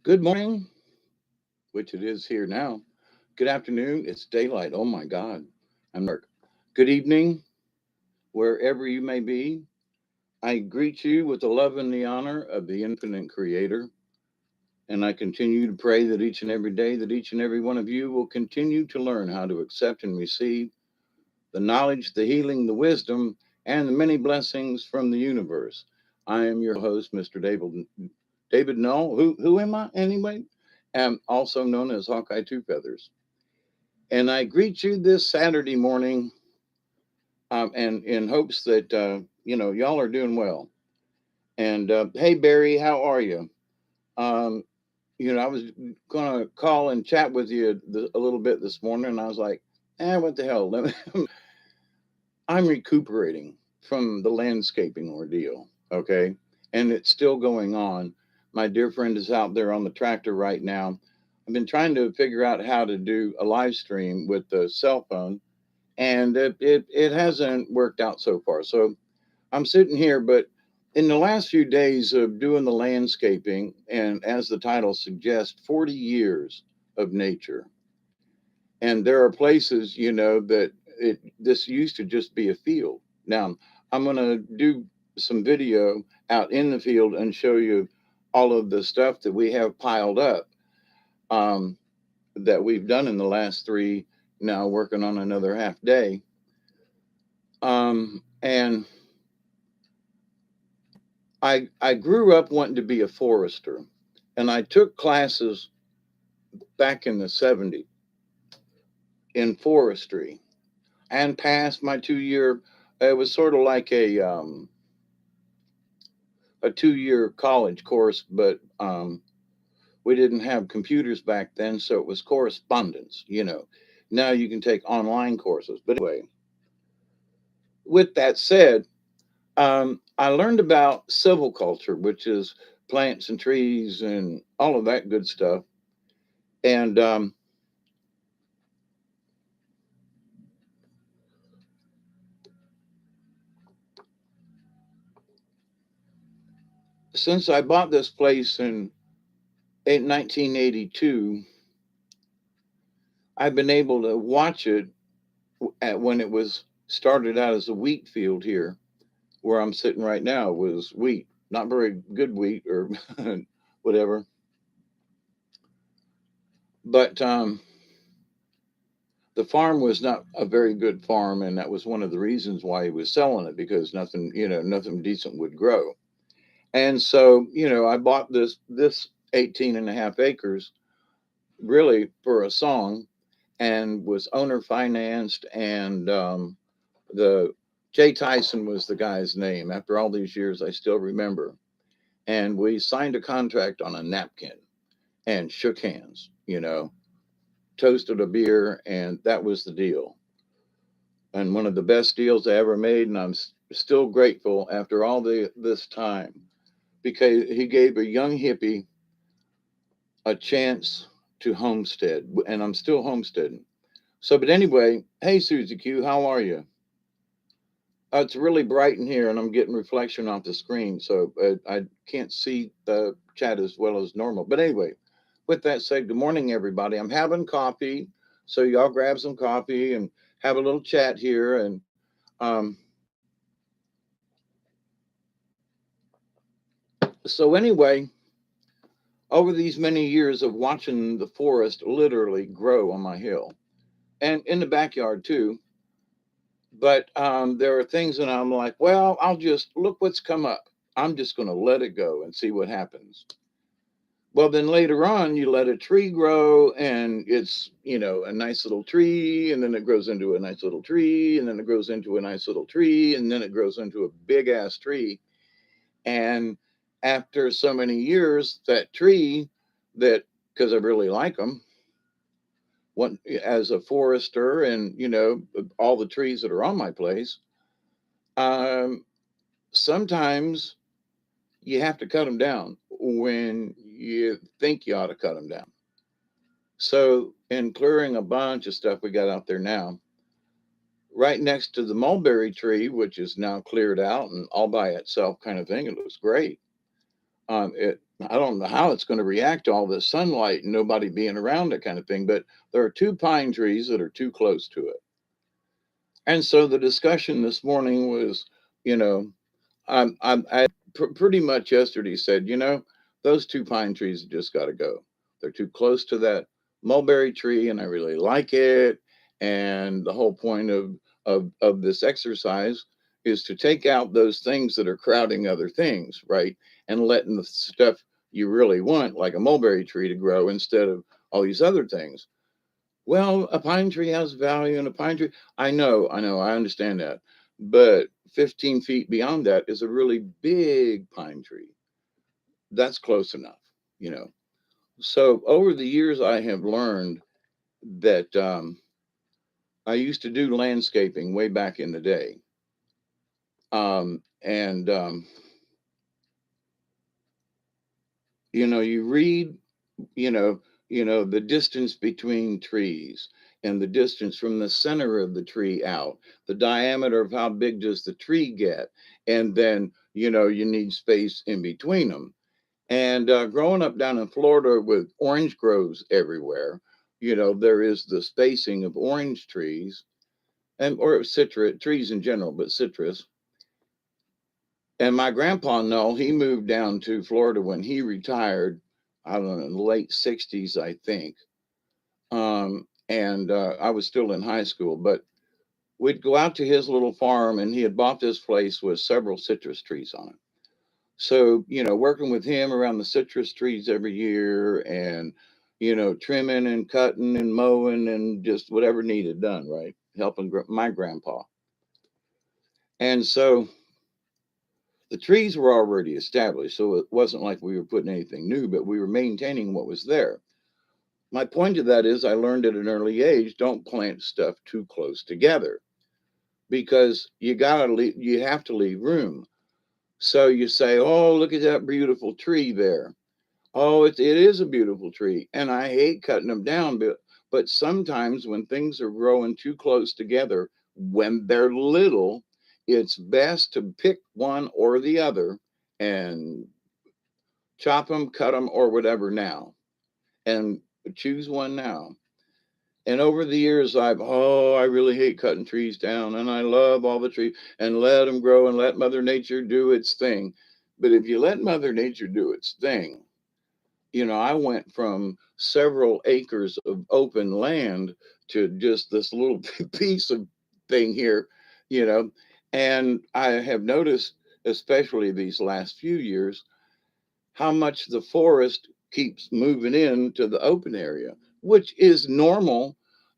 Good morning, which it is here now. Good afternoon. It's daylight. Oh my God. I'm dark. Good evening, wherever you may be. I greet you with the love and the honor of the infinite creator. And I continue to pray that each and every day that each and every one of you will continue to learn how to accept and receive the knowledge, the healing, the wisdom, and the many blessings from the universe. I am your host, Mr. David Null. Who am I anyway? Am also known as Hawkeye Two Feathers. And I greet you this Saturday morning, and in hopes that y'all are doing well. And hey, Barry, how are you? Um, I was gonna call and chat with you a little bit this morning, and I was like, what the hell? I'm recuperating from the landscaping ordeal, okay, and it's still going on. My dear friend is out there on the tractor right now. I've been trying to figure out how to do a live stream with the cell phone, and it hasn't worked out so far. So I'm sitting here, but in the last few days of doing the landscaping, and as the title suggests, 40 years of nature. And there are places, that this used to just be a field. Now, I'm going to do some video out in the field and show you all of the stuff that we have piled up, um, that we've done in the last three, now working on another half day. And I grew up wanting to be a forester, and I took classes back in the 70s in forestry and passed my 2 year. It was sort of like a 2 year college course, but we didn't have computers back then, so it was correspondence. Now you can take online courses. But anyway, with that said, I learned about silviculture, which is plants and trees and all of that good stuff. And since I bought this place in 1982, I've been able to watch it when it was started out as a wheat field here, where I'm sitting right now was wheat, not very good wheat or whatever. But the farm was not a very good farm, and that was one of the reasons why he was selling it, because nothing decent would grow. And so, I bought this 18 and a half acres really for a song, and was owner financed, and the Jay Tyson was the guy's name. After all these years, I still remember. And we signed a contract on a napkin and shook hands, toasted a beer, and that was the deal. And one of the best deals I ever made, and I'm still grateful after all this time, because he gave a young hippie a chance to homestead, and I'm still homesteading. So, but anyway, hey Susie Q, how are you? It's really bright in here, and I'm getting reflection off the screen, so I can't see the chat as well as normal. But anyway, with that said, good morning, everybody. I'm having coffee, so y'all grab some coffee and have a little chat here. And so anyway, over these many years of watching the forest literally grow on my hill and in the backyard too. But there are things that I'm like, well, I'll just look what's come up. I'm just going to let it go and see what happens. Well, then later on, you let a tree grow, and it's, a nice little tree, and then it grows into a nice little tree, and then it grows into a nice little tree, and then it grows into a big ass tree. And after so many years, that tree, that, because I really like them, one, as a forester, and, all the trees that are on my place, um, sometimes you have to cut them down when you think you ought to cut them down. So, in clearing a bunch of stuff we got out there now, right next to the mulberry tree, which is now cleared out and all by itself kind of thing, it looks great. I don't know how it's going to react to all this sunlight and nobody being around it kind of thing. But there are two pine trees that are too close to it. And so the discussion this morning was, you know, pretty much yesterday said, those two pine trees just got to go. They're too close to that mulberry tree, and I really like it. And the whole point of this exercise is to take out those things that are crowding other things, right? And letting the stuff you really want, like a mulberry tree, to grow instead of all these other things. Well, a pine tree has value, and a pine tree, I understand that. But 15 feet beyond that is a really big pine tree. That's close enough, you know. So over the years, I have learned that I used to do landscaping way back in the day. And, you read you know the distance between trees and the distance from the center of the tree out, the diameter of how big does the tree get, and then you need space in between them. And growing up down in Florida with orange groves everywhere, there is the spacing of orange trees and or citrus trees in general, but citrus. And my grandpa Noel, he moved down to Florida when he retired. I don't know, in the late 60s, I think. And I was still in high school, but we'd go out to his little farm, and he had bought this place with several citrus trees on it. So, working with him around the citrus trees every year, and, trimming and cutting and mowing and just whatever needed done, right? Helping my grandpa. And so the trees were already established. So it wasn't like we were putting anything new, but we were maintaining what was there. My point to that is I learned at an early age, don't plant stuff too close together, because you have to leave room. So you say, "Oh, look at that beautiful tree there." Oh, it is a beautiful tree, and I hate cutting them down, but sometimes when things are growing too close together, when they're little, it's best to pick one or the other and chop them, cut them, or whatever now, and choose one now. And over the years, I really hate cutting trees down, and I love all the trees, and let them grow and let Mother Nature do its thing. But if you let Mother Nature do its thing, I went from several acres of open land to just this little piece of thing here, you know, and I have noticed, especially these last few years, how much the forest keeps moving into the open area, which is normal.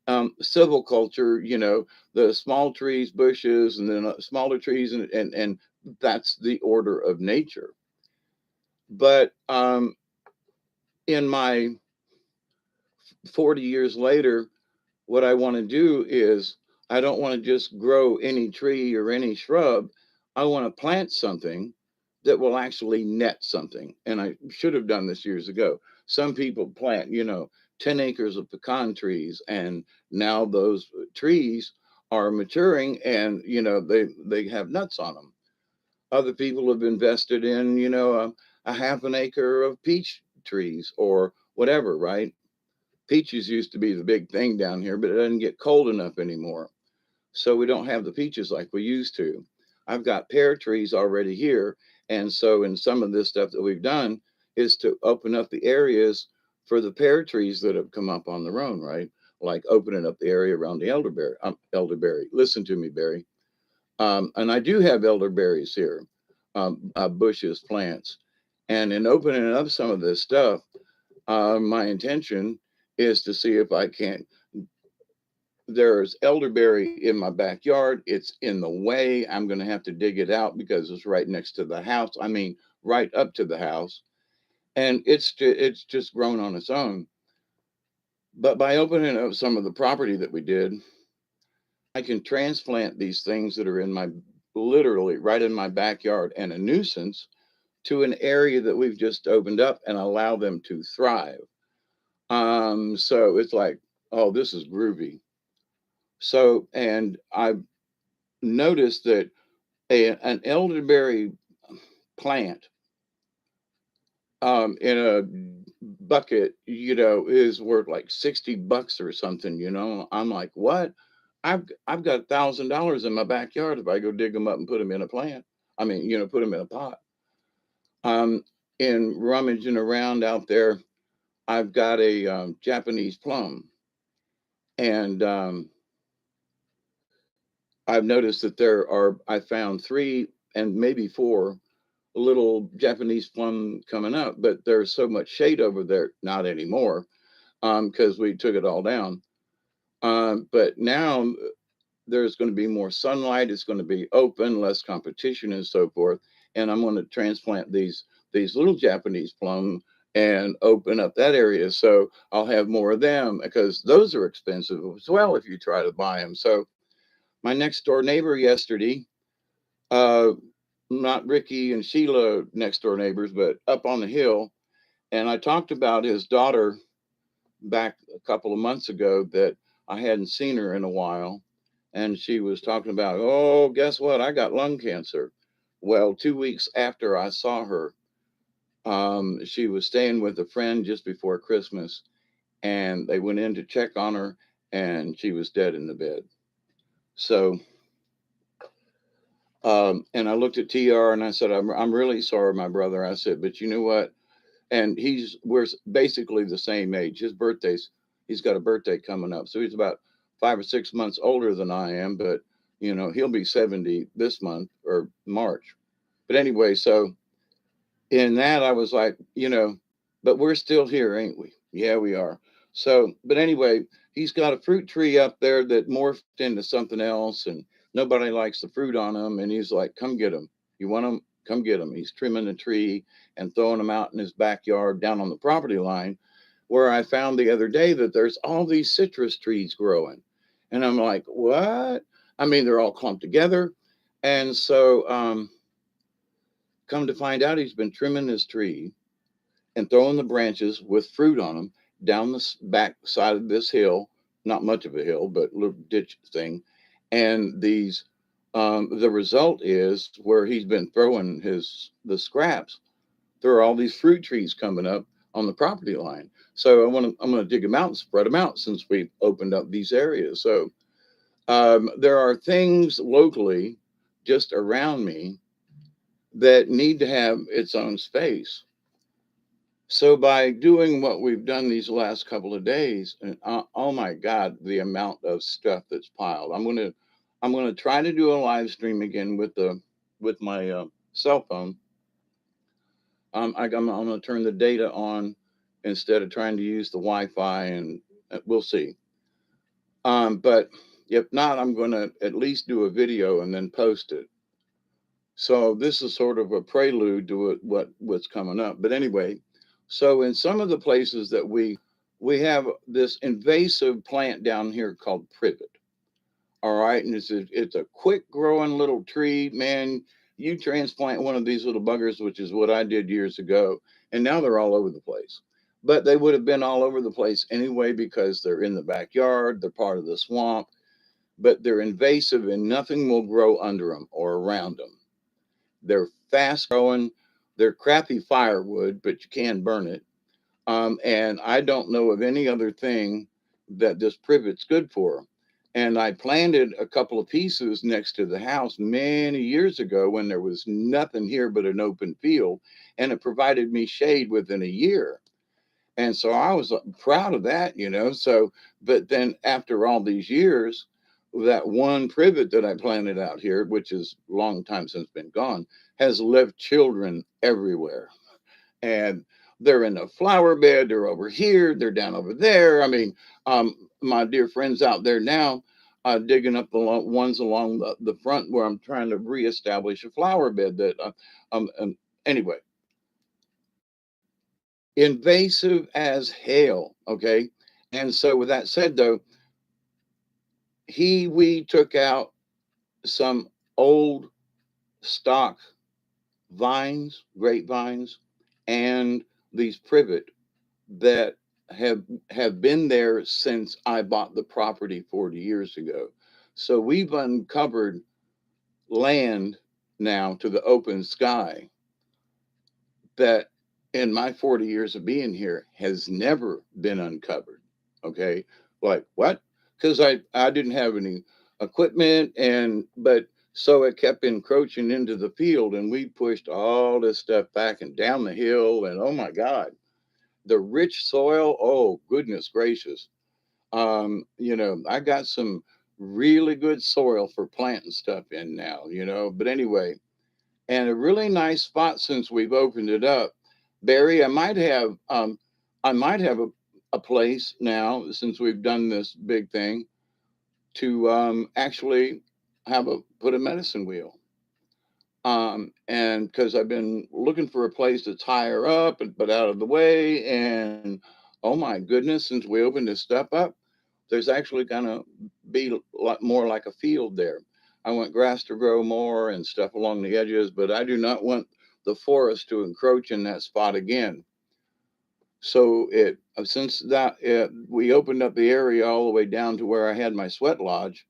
Silviculture, the small trees, bushes, and then smaller trees, and that's the order of nature. But in my 40 years later, what I want to do is I don't want to just grow any tree or any shrub. I want to plant something that will actually net something. And I should have done this years ago. Some people plant, 10 acres of pecan trees, and now those trees are maturing, and they have nuts on them. Other people have invested in, a half an acre of peach trees or whatever, right? Peaches used to be the big thing down here, but it doesn't get cold enough anymore. So we don't have the peaches like we used to. I've got pear trees already here. And so in some of this stuff that we've done is to open up the areas for the pear trees that have come up on their own, right? Like opening up the area around the elderberry. Elderberry. Listen to me, Barry. And I do have elderberries here, bushes, plants. And in opening up some of this stuff, my intention is to see if I can. There's elderberry in my backyard. It's in the way. I'm going to have to dig it out because it's right next to the house. I mean, right up to the house, and it's just grown on its own. But by opening up some of the property that we did, I can transplant these things that are in my literally right in my backyard and a nuisance to an area that we've just opened up and allow them to thrive. So it's like, oh, this is groovy. So, and I've noticed that an elderberry plant in a bucket, is worth like $60 or something. I'm like, what? I've got $1,000 in my backyard if I go dig them up and put them in a plant. I mean, put them in a pot. Um, in rummaging around out there, I've got a Japanese plum, and I've noticed that I found three and maybe four little Japanese plum coming up, but there's so much shade over there, not anymore, because we took it all down. But now there's going to be more sunlight. It's going to be open, less competition, and so forth. And I'm going to transplant these little Japanese plum and open up that area, so I'll have more of them because those are expensive as well if you try to buy them. So my next door neighbor yesterday, uh, not Ricky and Sheila next door neighbors, but up on the hill, and I talked about his daughter back a couple of months ago that I hadn't seen her in a while. And she was talking about, oh, guess what? I got lung cancer. Well, 2 weeks after I saw her, she was staying with a friend just before Christmas, and they went in to check on her, and she was dead in the bed. So, and I looked at TR and I said, I'm really sorry, my brother. I said, but you know what? And we're basically the same age. He's got a birthday coming up, so he's about 5 or 6 months older than I am. But he'll be 70 this month or March. But anyway, so in that I was like, but we're still here, ain't we? Yeah, we are. So, but anyway, he's got a fruit tree up there that morphed into something else, and nobody likes the fruit on them. And he's like, come get them. You want them? Come get them. He's trimming the tree and throwing them out in his backyard down on the property line, where I found the other day that there's all these citrus trees growing. And I'm like, what? I mean, they're all clumped together. And so, come to find out, he's been trimming his tree and throwing the branches with fruit on them down the back side of this hill, not much of a hill, but a little ditch thing. And the result is where he's been throwing the scraps, there are all these fruit trees coming up on the property line. So I'm going to dig them out and spread them out since we've opened up these areas. So there are things locally just around me that need to have its own space. So by doing what we've done these last couple of days, and oh my God, the amount of stuff that's piled. I'm gonna try to do a live stream again with my cell phone. I'm gonna turn the data on instead of trying to use the Wi-Fi, and we'll see. But if not, I'm gonna at least do a video and then post it. So this is sort of a prelude to what's coming up. But anyway, so in some of the places that we have this invasive plant down here called privet. All right, and it's a quick growing little tree, man. You transplant one of these little buggers, which is what I did years ago, and now they're all over the place. But they would have been all over the place anyway because they're in the backyard, they're part of the swamp, but they're invasive and nothing will grow under them or around them. They're fast growing. They're crappy firewood, but you can burn it. And I don't know of any other thing that this privet's good for. And I planted a couple of pieces next to the house many years ago when there was nothing here but an open field, and it provided me shade within a year. And so I was proud of that. So, but then after all these years, that one privet that I planted out here, which is a long time since been gone, has left children everywhere. And they're in a flower bed, they're over here, they're down over there. I mean, my dear friends out there now, digging up the ones along the front where I'm trying to reestablish a flower bed that, anyway, invasive as hell. Okay. And so with that said though, we took out some old stock vines, grapevines, and these privet that have been there since I bought the property 40 years ago. So we've uncovered land now to the open sky that in my 40 years of being here has never been uncovered. Okay. Like what? Because I didn't have any equipment, but so it kept encroaching into the field, and we pushed all this stuff back and down the hill. And oh my God, the rich soil. Oh, goodness gracious. I got some really good soil for planting stuff in now, but anyway, and a really nice spot since we've opened it up. Barry, I might have a place now since we've done this big thing to actually put a medicine wheel. And because I've been looking for a place that's higher up and but out of the way, and oh my goodness, since we opened this stuff up, there's actually gonna be a lot more like a field there. I want grass to grow more and stuff along the edges, but I do not want the forest to encroach in that spot again. So it since that we opened up the area all the way down to where I had my sweat lodge,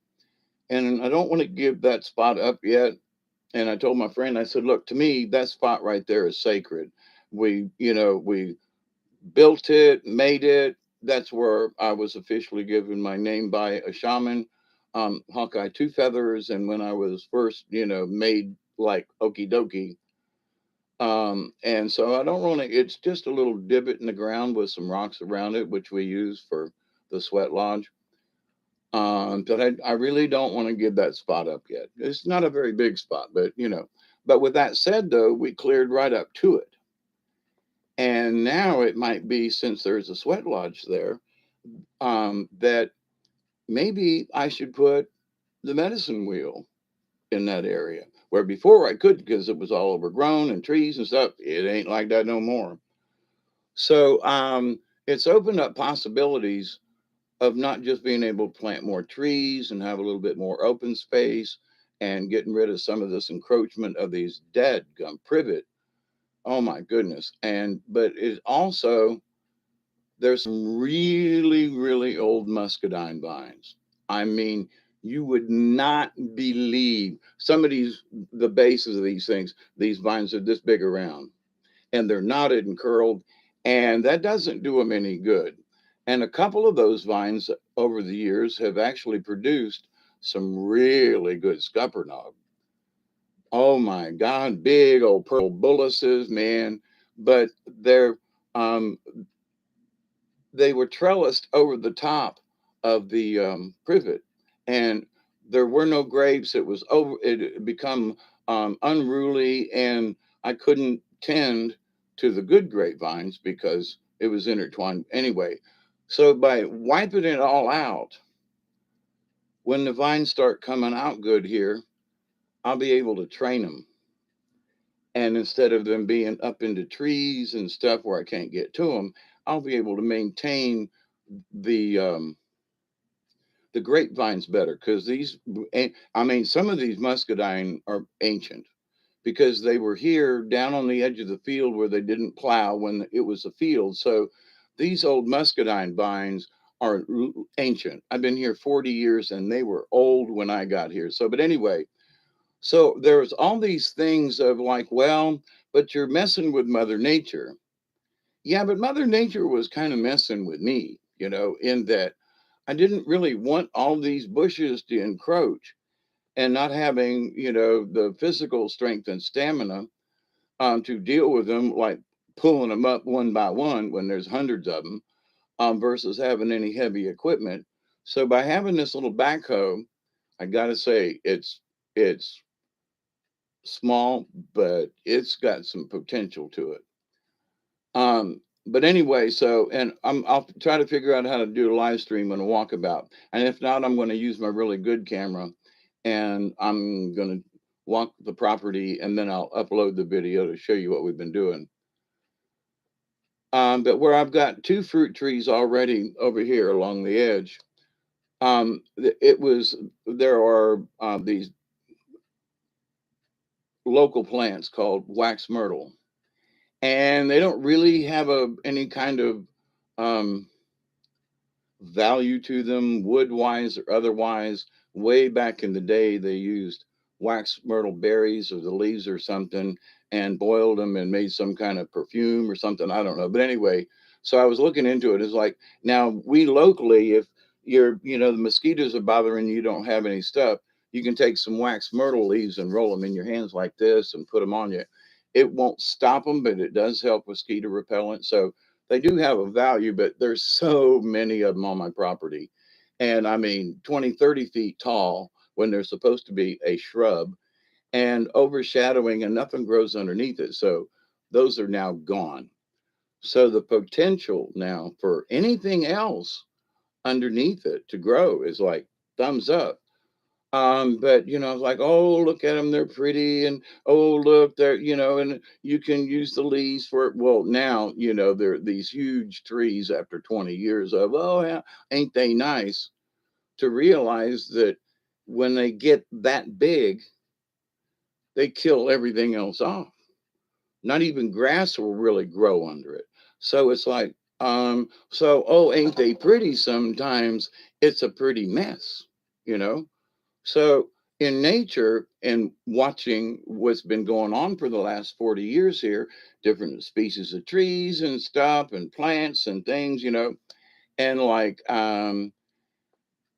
and I don't want to give that spot up yet. And I told my friend, I said, look, to me, that spot right there is sacred. We built it, made it. That's where I was officially given my name by a shaman, Hawkeye Two Feathers. And when I was first, made like okie dokie. And so I don't want to, it's just a little divot in the ground with some rocks around it, which we use for the sweat lodge. But I really don't want to give that spot up yet. It's not a very big spot, but with that said, though, we cleared right up to it. And now it might be, since there's a sweat lodge there, that maybe I should put the medicine wheel in that area where before I could because it was all overgrown and trees and stuff. It ain't like that no more. So it's opened up possibilities of not just being able to plant more trees and have a little bit more open space and getting rid of some of this encroachment of these dead gum privet. Oh my goodness. But it also, there's some really, really old muscadine vines. I mean, you would not believe some of the bases of these things, these vines are this big around and they're knotted and curled, and that doesn't do them any good. And a couple of those vines over the years have actually produced some really good scuppernong. Oh my God, big old purple bullaces, man. But um, they were trellised over the top of the privet, and there were no grapes. It was over. It had become unruly, and I couldn't tend to the good grapevines because it was intertwined anyway. So by wiping it all out, when the vines start coming out good here, I'll be able to train them. And instead of them being up into trees and stuff where I can't get to them, I'll be able to maintain the grapevines better because I mean, some of these muscadine are ancient because they were here down on the edge of the field where they didn't plow when it was a field. So these old muscadine vines are ancient. I've been here 40 years and they were old when I got here. So, but anyway, so there's all these things of like, well, but you're messing with Mother Nature. Yeah, but Mother Nature was kind of messing with me, in that I didn't really want all these bushes to encroach and not having, the physical strength and stamina to deal with them, like pulling them up one by one when there's hundreds of them, versus having any heavy equipment. So by having this little backhoe, I got to say it's small, but it's got some potential to it. But anyway, so and I'll try to figure out how to do a live stream and a walkabout. And if not, I'm going to use my really good camera and I'm going to walk the property and then I'll upload the video to show you what we've been doing. But where I've got two fruit trees already over here along the edge, there are these local plants called wax myrtle, and they don't really have any kind of um, value to them, wood wise or otherwise. Way back in the day, they used wax myrtle berries or the leaves or something, and boiled them and made some kind of perfume or something. I don't know. But anyway, so I was looking into it. It's like, now we locally, if the mosquitoes are bothering you, don't have any stuff, you can take some wax myrtle leaves and roll them in your hands like this and put them on you. It won't stop them, but it does help mosquito repellent. So they do have a value, but there's so many of them on my property. And I mean, 20, 30 feet tall when they're supposed to be a shrub and overshadowing, and nothing grows underneath it. So those are now gone. So the potential now for anything else underneath it to grow is like thumbs up. But it's like, oh, look at them, they're pretty, and oh, look, they're, and you can use the leaves for it. Well, now, there are these huge trees after 20 years of, oh, yeah, ain't they nice, to realize that when they get that big, they kill everything else off. Not even grass will really grow under it. So it's like, oh, ain't they pretty? Sometimes it's a pretty mess, you know? So in nature and watching what's been going on for the last 40 years here, different species of trees and stuff and plants and things, and like,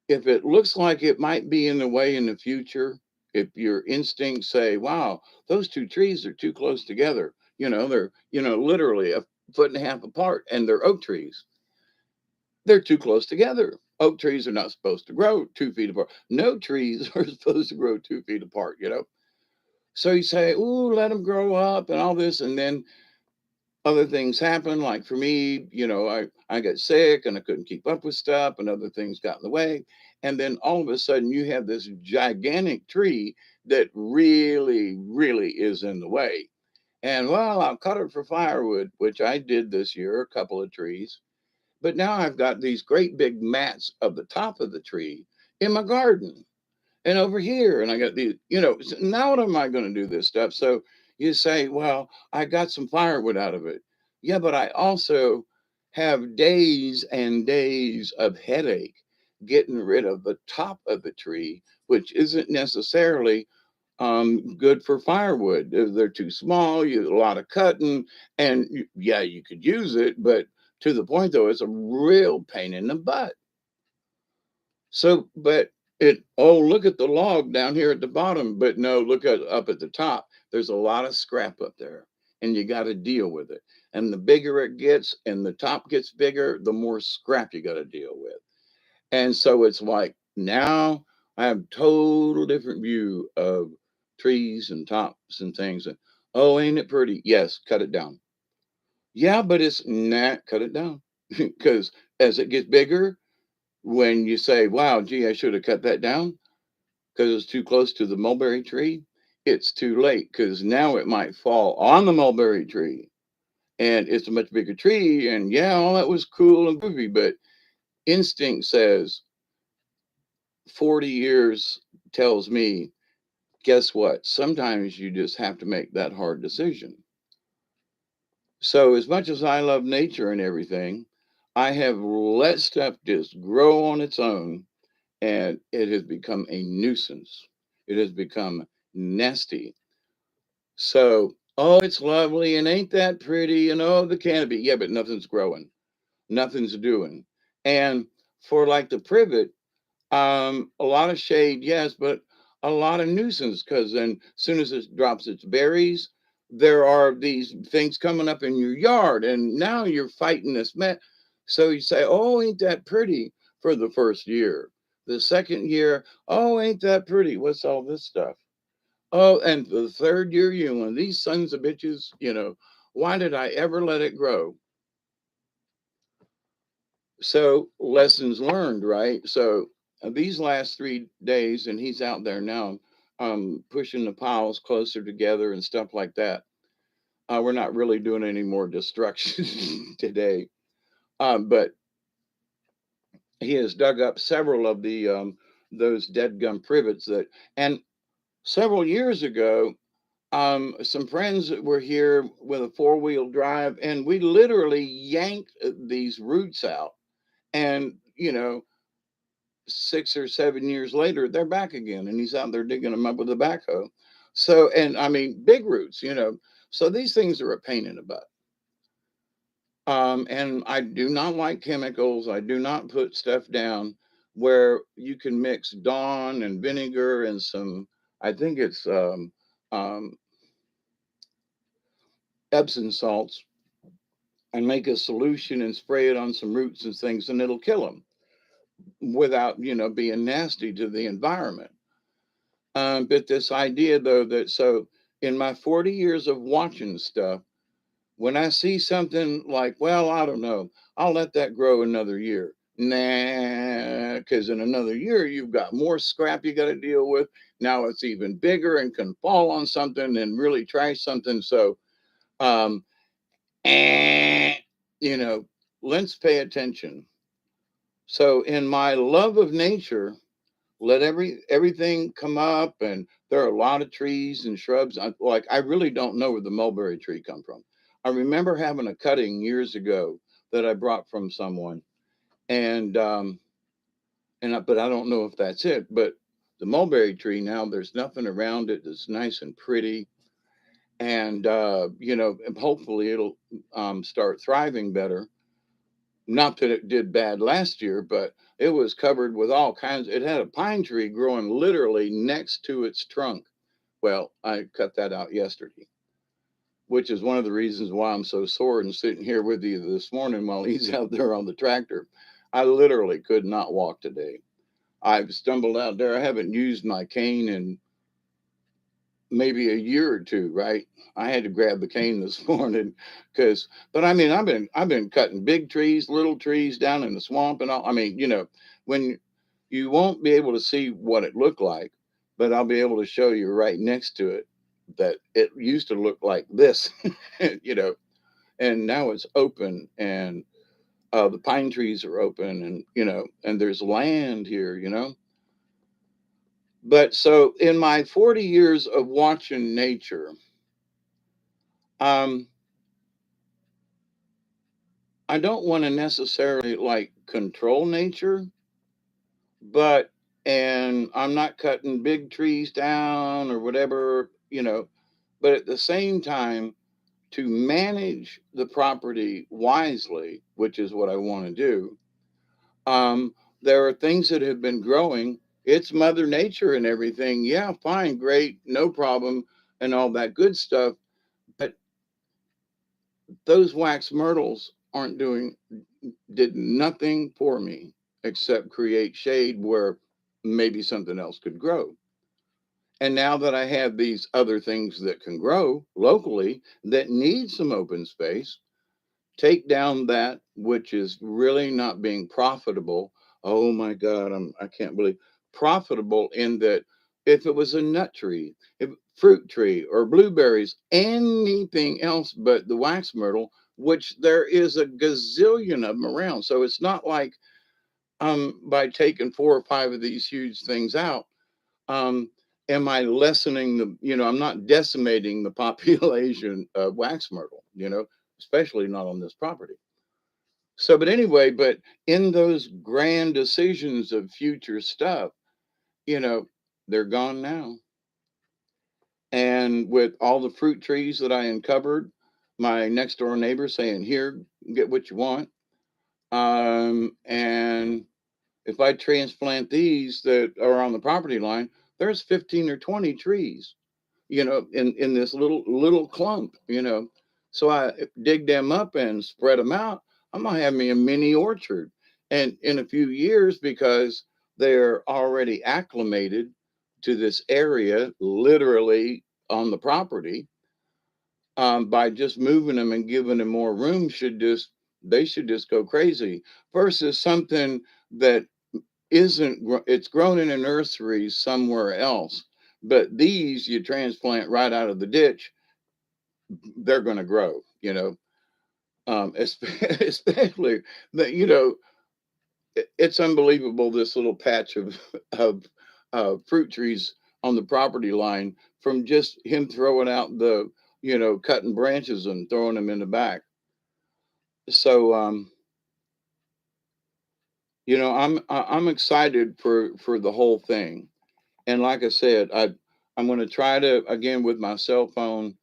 if it looks like it might be in the way in the future, if your instincts say, wow, those two trees are too close together, they're, literally a foot and a half apart, and they're oak trees. They're too close together. Oak trees are not supposed to grow 2 feet apart. No trees are supposed to grow 2 feet apart. So you say, ooh, let them grow up and all this. And then other things happen. Like for me, I got sick and I couldn't keep up with stuff, and other things got in the way. And then all of a sudden you have this gigantic tree that really, really is in the way. And well, I'll cut it for firewood, which I did this year, a couple of trees. But now I've got these great big mats of the top of the tree in my garden and over here. And I got these, now what am I going to do this stuff? So you say, well, I got some firewood out of it. Yeah, but I also have days and days of headache getting rid of the top of the tree, which isn't necessarily good for firewood. They're too small, a lot of cutting, and yeah, you could use it, but to the point though, it's a real pain in the butt. So, but oh, look at the log down here at the bottom, but no, look at up at the top. There's a lot of scrap up there, and you got to deal with it. And the bigger it gets and the top gets bigger, the more scrap you got to deal with. And so it's like now I have total different view of trees and tops and things. And oh, ain't it pretty? Yes, cut it down. Yeah, but it's not, cut it down. Because as it gets bigger, when you say, wow, gee, I should have cut that down because it's too close to the mulberry tree, it's too late because now it might fall on the mulberry tree. And it's a much bigger tree. And yeah, all that was cool and groovy, but instinct says 40 years tells me, guess what? Sometimes you just have to make that hard decision. So, as much as I love nature and everything, I have let stuff just grow on its own, and it has become a nuisance. It has become nasty. So, oh, it's lovely and ain't that pretty, and oh, the canopy. Yeah, but nothing's growing, nothing's doing. And for like the privet, a lot of shade, yes, but a lot of nuisance because then as soon as it drops its berries, there are these things coming up in your yard, and now you're fighting this mess. So you say, "Oh, ain't that pretty?" For the first year. The second year, "Oh, ain't that pretty? What's all this stuff?" Oh, and the third year, these sons of bitches, why did I ever let it grow? So lessons learned, right? So these last 3 days, and he's out there now, pushing the piles closer together and stuff like that. We're not really doing any more destruction today, but he has dug up several of the those dead gum privets that, and several years ago, some friends were here with a 4-wheel drive, and we literally yanked these roots out, and 6 or 7 years later, they're back again, and he's out there digging them up with a backhoe. So, and I mean, big roots. So these things are a pain in the butt. And I do not like chemicals. I do not put stuff down where you can mix Dawn and vinegar and some, I think it's um, Epsom salts, and make a solution and spray it on some roots and things, and it'll kill them without, being nasty to the environment. But this idea, though, that so in my 40 years of watching stuff, when I see something like, well, I don't know, I'll let that grow another year. Nah, because in another year, you've got more scrap you got to deal with. Now it's even bigger and can fall on something and really trash something. So, um, eh, you know, let's pay attention. So, in my love of nature, let everything come up, and there are a lot of trees and shrubs. I really don't know where the mulberry tree come from. I remember having a cutting years ago that I brought from someone, and but I don't know if that's it. But the mulberry tree, now there's nothing around it that's nice and pretty, and and hopefully it'll start thriving better. Not that it did bad last year, but it was covered with all kinds. It had a pine tree growing literally next to its trunk. Well, I cut that out yesterday, which is one of the reasons why I'm so sore and sitting here with you this morning while he's out there on the tractor. I literally could not walk today. I've stumbled out there. I haven't used my cane in maybe a year or two, right? I had to grab the cane this morning because, but I mean, I've been cutting big trees, little trees down in the swamp and all. I mean, when you won't be able to see what it looked like, but I'll be able to show you right next to it that it used to look like this, you know, and now it's open, and the pine trees are open, and and there's land here, But so in my 40 years of watching nature, um, I don't want to necessarily like control nature, but and I'm not cutting big trees down or whatever, but at the same time to manage the property wisely, which is what I want to do. There are things that have been growing. It's Mother Nature and everything. Yeah, fine, great, no problem, and all that good stuff. But those wax myrtles aren't doing did nothing for me except create shade where maybe something else could grow. And now that I have these other things that can grow locally that need some open space, take down that which is really not being profitable. Oh my God, I can't believe profitable in that if it was a nut tree, if fruit tree or blueberries, anything else but the wax myrtle, which there is a gazillion of them around. So it's not like by taking 4 or 5 of these huge things out, um, am I lessening I'm not decimating the population of wax myrtle, especially not on this property. So, but anyway, but in those grand decisions of future stuff, you know, they're gone now. And with all the fruit trees that I uncovered, my next door neighbor saying, "Here, get what you want." And if I transplant these that are on the property line, there's 15 or 20 trees, in this little clump, So I dig them up and spread them out. I'm gonna have me a mini orchard, and in a few years, because they're already acclimated to this area, literally on the property, by just moving them and giving them more room, they should just go crazy. Versus something that it's grown in a nursery somewhere else, but these you transplant right out of the ditch, they're going to grow, especially that, it's unbelievable, this little patch of of fruit trees on the property line, from just him throwing out the cutting branches and throwing them in the back. So I'm excited for the whole thing. And like I said, I'm going to try to, again, with my cell phone,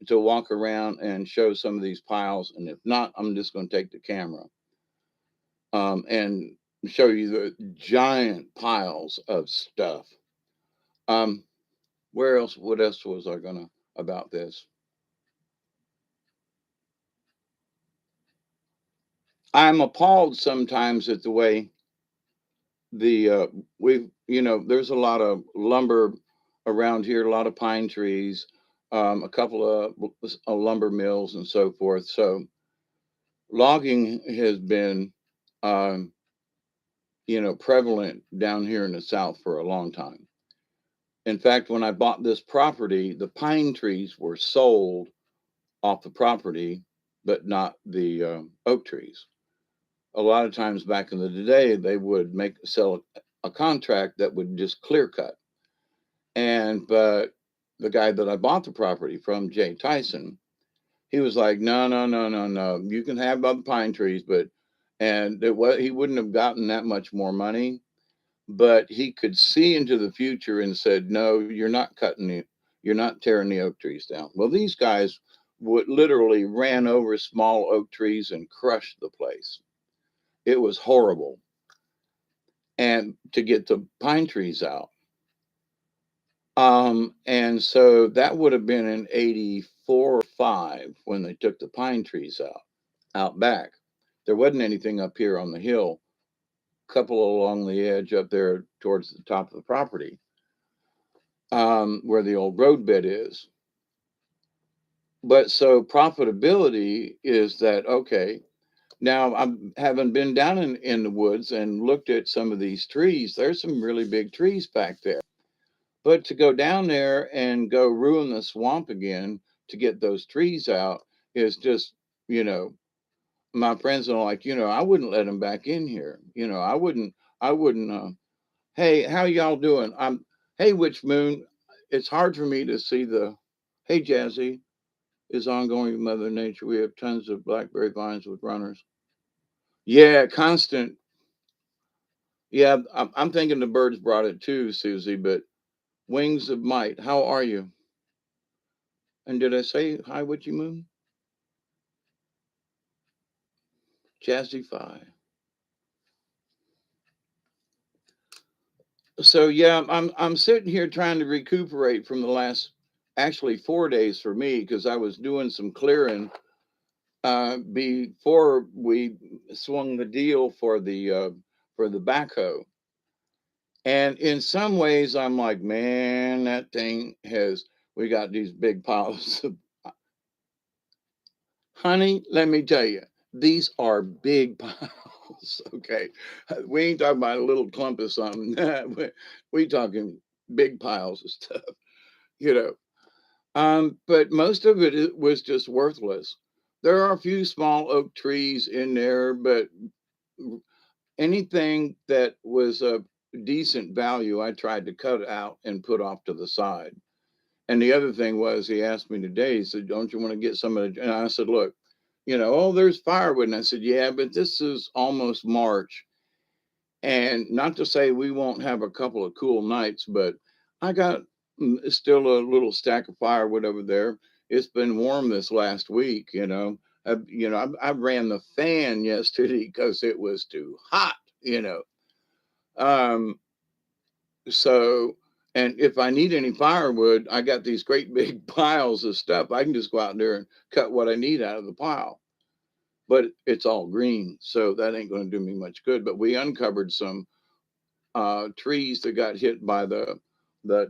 to walk around and show some of these piles. And if not, I'm just going to take the camera and show you the giant piles of stuff. Um, where else? What else was I gonna about this? I'm appalled sometimes at the way the we've there's a lot of lumber around here, a lot of pine trees, a couple of lumber mills and so forth. So logging has been um, prevalent down here in the South for a long time. In fact, when I bought this property, the pine trees were sold off the property, but not the oak trees. A lot of times back in the day, they would sell a contract that would just clear cut. But the guy that I bought the property from, Jay Tyson, he was like, no, no, no, no, no. You can have other pine trees, but he wouldn't have gotten that much more money, but he could see into the future and said, no, you're not tearing the oak trees down. Well, these guys would literally ran over small oak trees and crushed the place. It was horrible. And to get the pine trees out. And so that would have been in 84 or 5 when they took the pine trees out back. There wasn't anything up here on the hill, couple along the edge up there towards the top of the property, where the old roadbed is. But so profitability is that okay? Now I haven't been down in the woods and looked at some of these trees. There's some really big trees back there. But to go down there and go ruin the swamp again to get those trees out is just, you know, my friends are like, I wouldn't let them back in here. I wouldn't. Hey, how y'all doing? Hey, Witch Moon. It's hard for me to see hey, Jazzy is ongoing with Mother Nature. We have tons of blackberry vines with runners. Yeah, constant. Yeah, I'm thinking the birds brought it too, Susie, but Wings of Might, how are you? And did I say hi, Witchy Moon? Jazzify. So yeah, I'm sitting here trying to recuperate from the last actually 4 days for me because I was doing some clearing before we swung the deal for the backhoe. And in some ways, I'm like, man, that thing has. We got these big piles of honey. Let me tell you, these are big piles. Okay, we ain't talking about a little clump of something. We talking big piles of stuff. You know, but most of it was just worthless. There are a few small oak trees in there, but anything that was of decent value, I tried to cut out and put off to the side. And the other thing was, he asked me today, he said, don't you want to get some of the, and I said, look, oh, there's firewood. And I said, yeah, but this is almost March. And not to say we won't have a couple of cool nights, but I got still a little stack of firewood over there. It's been warm this last week, I ran the fan yesterday because it was too hot, you know. Um, so, and if I need any firewood, I got these great big piles of stuff. I can just go out there and cut what I need out of the pile. But it's all green, so that ain't going to do me much good. But we uncovered some trees that got hit by the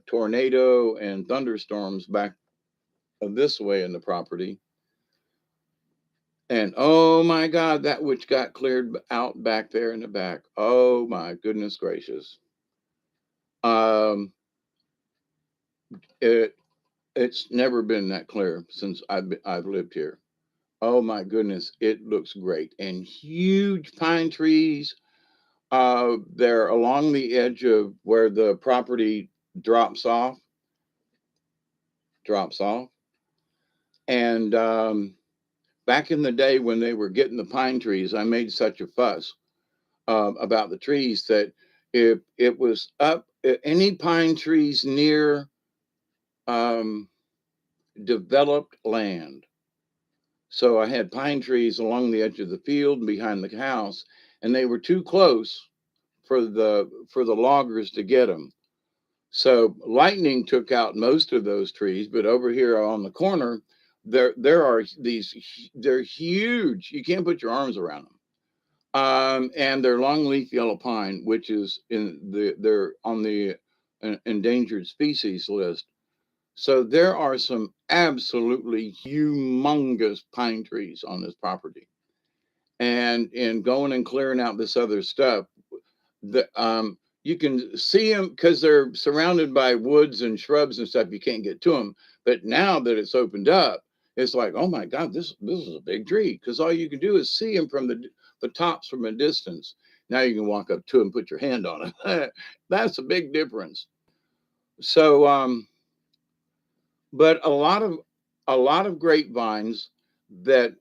tornado and thunderstorms back this way in the property. And oh my God, that which got cleared out back there in the back. Oh my goodness gracious. Um, it it's never been that clear since I've lived here. Oh my goodness, it looks great and huge pine trees. They're along the edge of where the property drops off, drops off, and back in the day when they were getting the pine trees, I made such a fuss about the trees that if it was up any pine trees near um, developed land. So I had pine trees along the edge of the field and behind the house, and they were too close for the loggers to get them. So lightning took out most of those trees, but over here on the corner, there are these. They're huge. You can't put your arms around them. And they're longleaf yellow pine, which is they're on the endangered species list. So there are some absolutely humongous pine trees on this property. And in going and clearing out this other stuff, you can see them because they're surrounded by woods and shrubs and stuff. You can't get to them. But now that it's opened up, it's like, oh my God, this is a big tree, because all you can do is see them from the tops from a distance. Now you can walk up to them, put your hand on it. That's a big difference. So, but a lot of grapevines that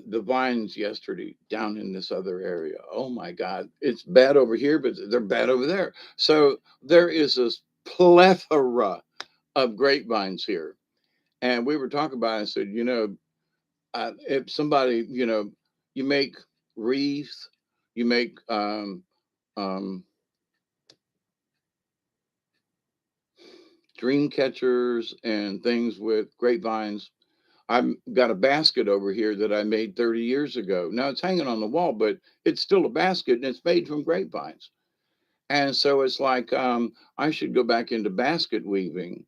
the vines yesterday down in this other area. Oh my God, it's bad over here, but they're bad over there. So there is this plethora of grapevines here. And we were talking about it. I said, if somebody, you make wreaths, you make um, dream catchers and things with grapevines. I've got a basket over here that I made 30 years ago. Now it's hanging on the wall, but it's still a basket and it's made from grapevines. And so it's like I should go back into basket weaving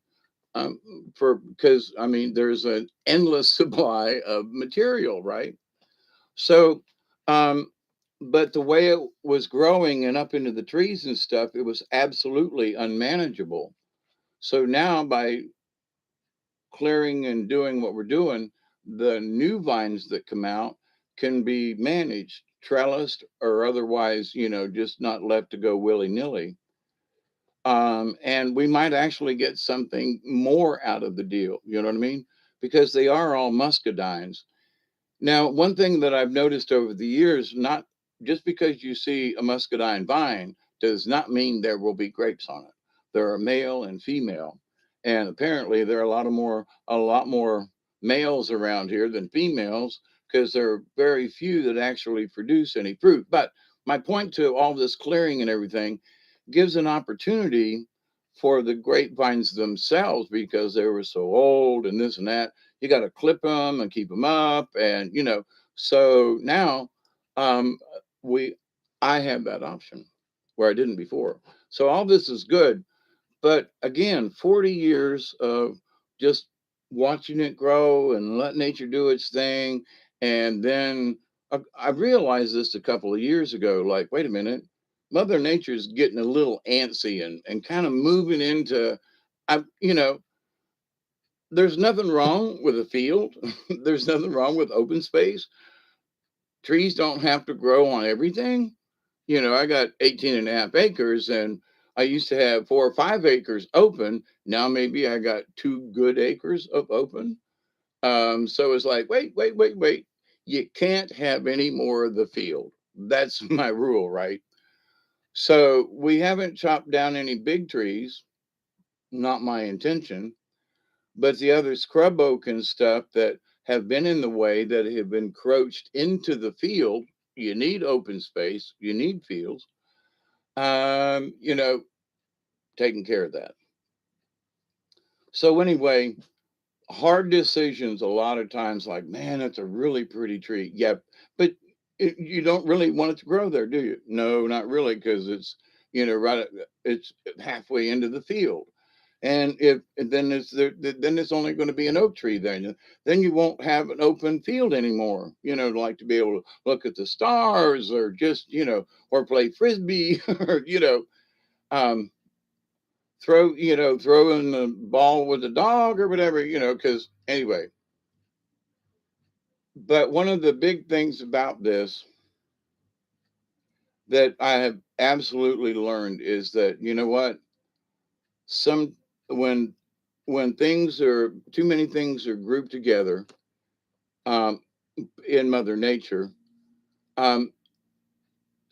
um, for because I mean there's an endless supply of material, right? So, um, but the way it was growing and up into the trees and stuff, it was absolutely unmanageable. So now by clearing and doing what we're doing, the new vines that come out can be managed, trellised, or otherwise, just not left to go willy nilly. And we might actually get something more out of the deal. You know what I mean? Because they are all muscadines. Now, one thing that I've noticed over the years, not just because you see a muscadine vine does not mean there will be grapes on it. There are male and female, and apparently there are a lot more males around here than females because there are very few that actually produce any fruit. But my point to all this clearing and everything gives an opportunity for the grapevines themselves because they were so old and this and that. You got to clip them and keep them up, and so now um we I have that option where I didn't before. So all this is good, but again, 40 years of just watching it grow and let nature do its thing. And then I realized this a couple of years ago, like, wait a minute, Mother Nature's getting a little antsy and kind of moving into, I, you know, there's nothing wrong with a field. There's nothing wrong with open space. Trees don't have to grow on everything. I got 18 and a half acres, and I used to have 4 or 5 acres open. Now maybe I got 2 good acres of open. So it's like, wait, wait, wait, wait. You can't have any more of the field. That's my rule, right? So we haven't chopped down any big trees, not my intention, but the other scrub oak and stuff that have been in the way that have encroached into the field. You need open space, you need fields. Um, you know, Taking care of that. So anyway, hard decisions a lot of times, like, man, that's a really pretty tree. Yeah, but you don't really want it to grow there, do you? No, not really, because it's it's halfway into the field. And if then it's there, then it's only going to be an oak tree. Then you won't have an open field anymore. Like to be able to look at the stars, or just or play frisbee, or um, throw in the ball with the dog or whatever. Because anyway. But one of the big things about this that I have absolutely learned is that, what, some when things are too many things are grouped together, um, in Mother Nature, um,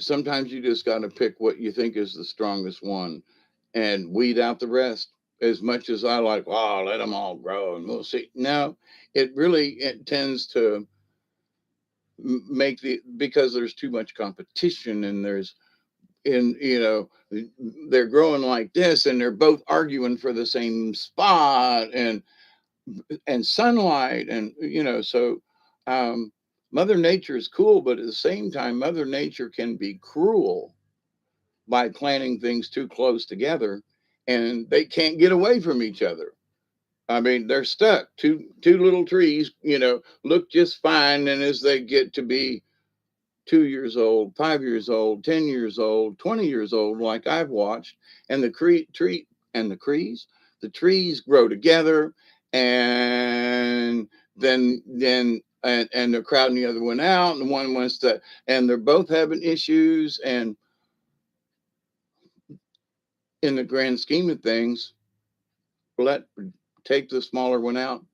sometimes you just got to pick what you think is the strongest one and weed out the rest. as much as I like, wow, let them all grow and we'll see. Now, it tends to make because there's too much competition and they're growing like this and they're both arguing for the same spot and sunlight so um, Mother Nature is cool, but at the same time, Mother Nature can be cruel by planting things too close together, and they can't get away from each other. I mean, they're stuck. Two little trees, look just fine, and as they get to be 2 years old, 5 years old, 10 years old, 20 years old, like I've watched, and the trees grow together, and then they're crowding the other one out, and one wants to, and they're both having issues, and in the grand scheme of things, let take the smaller one out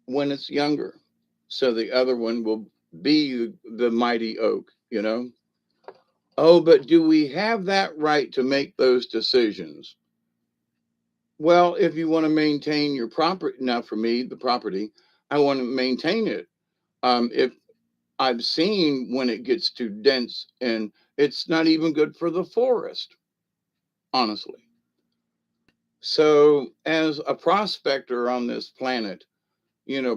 when it's younger, so the other one will be the mighty oak. Oh, but do we have that right to make those decisions? Well, if you want to maintain your property, now for me, the property, I want to maintain it. If I've seen when it gets too dense, and it's not even good for the forest, honestly. So, as a prospector on this planet,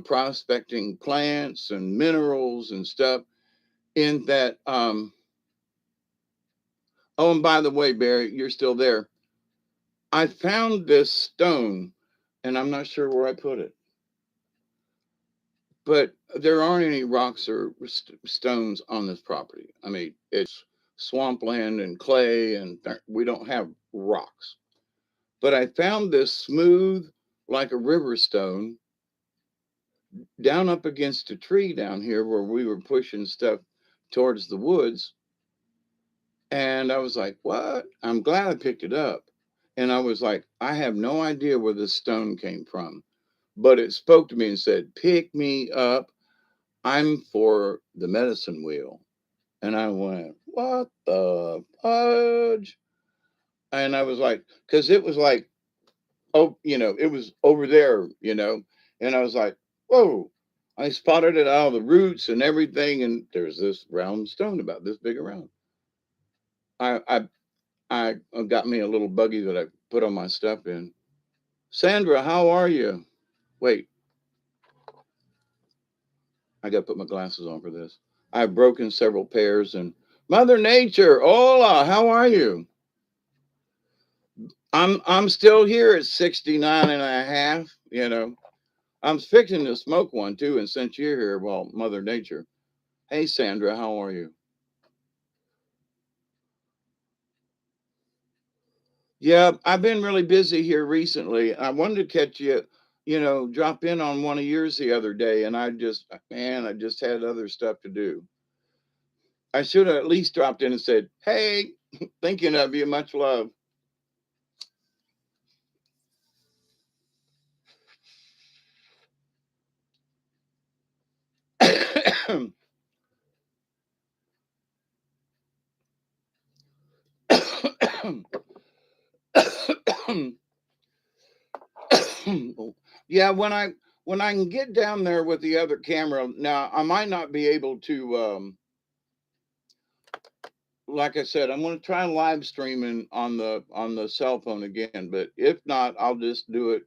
prospecting plants and minerals and stuff, in that, oh, and by the way, Barry, you're still there. I found this stone, and I'm not sure where I put it, but there aren't any rocks or stones on this property. I mean, it's swampland and clay, and we don't have rocks. But I found this smooth, like a river stone, down up against a tree down here where we were pushing stuff towards the woods. And I was like, what? I'm glad I picked it up. And I was like, I have no idea where this stone came from, but it spoke to me and said, pick me up. I'm for the medicine wheel. And I went, what the fudge? And I was like, because it was like, oh, it was over there. And I was like, whoa. I spotted it out of the roots and everything. And there's this round stone about this big around. I I got me a little buggy that I put on my stuff in. Sandra, how are you? Wait, I got to put my glasses on for this. I've broken several pairs and Mother Nature, hola, how are you? I'm still here at 69 and a half. I'm fixing to smoke one too, and since you're here, well, Mother Nature. Hey Sandra, how are you? Yeah, I've been really busy here recently. I wanted to catch you, drop in on one of yours the other day, and I just had other stuff to do. I should have at least dropped in and said, "Hey, thinking of you, much love." Yeah, when I can get down there with the other camera, now I might not be able to. Like I said, I'm going to try live streaming on the cell phone again, but if not, I'll just do it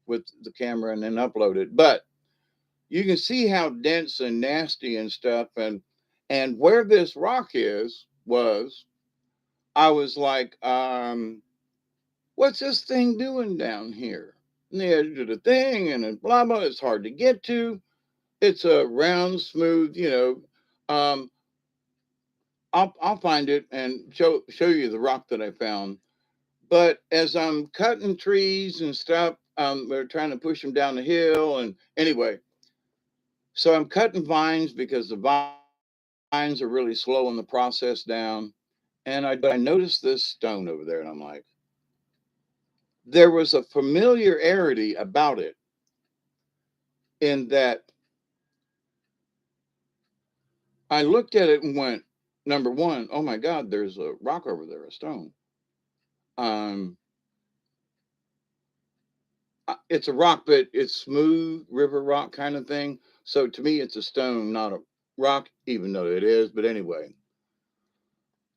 with the camera and then upload it. But you can see how dense and nasty and stuff, and where this rock I was like, what's this thing doing down here? And the edge of the thing, and then blah blah. It's hard to get to. It's a round, smooth. I'll find it and show you the rock that I found. But as I'm cutting trees and stuff, we're trying to push them down the hill. And anyway, so I'm cutting vines because the vines are really slowing the process down. And I noticed this stone over there, and I'm like, there was a familiarity about it in that I looked at it and went, number one, oh my God, there's a rock over there, a stone. Um, it's a rock, but it's smooth river rock kind of thing. So to me, it's a stone, not a rock, even though it is. But anyway,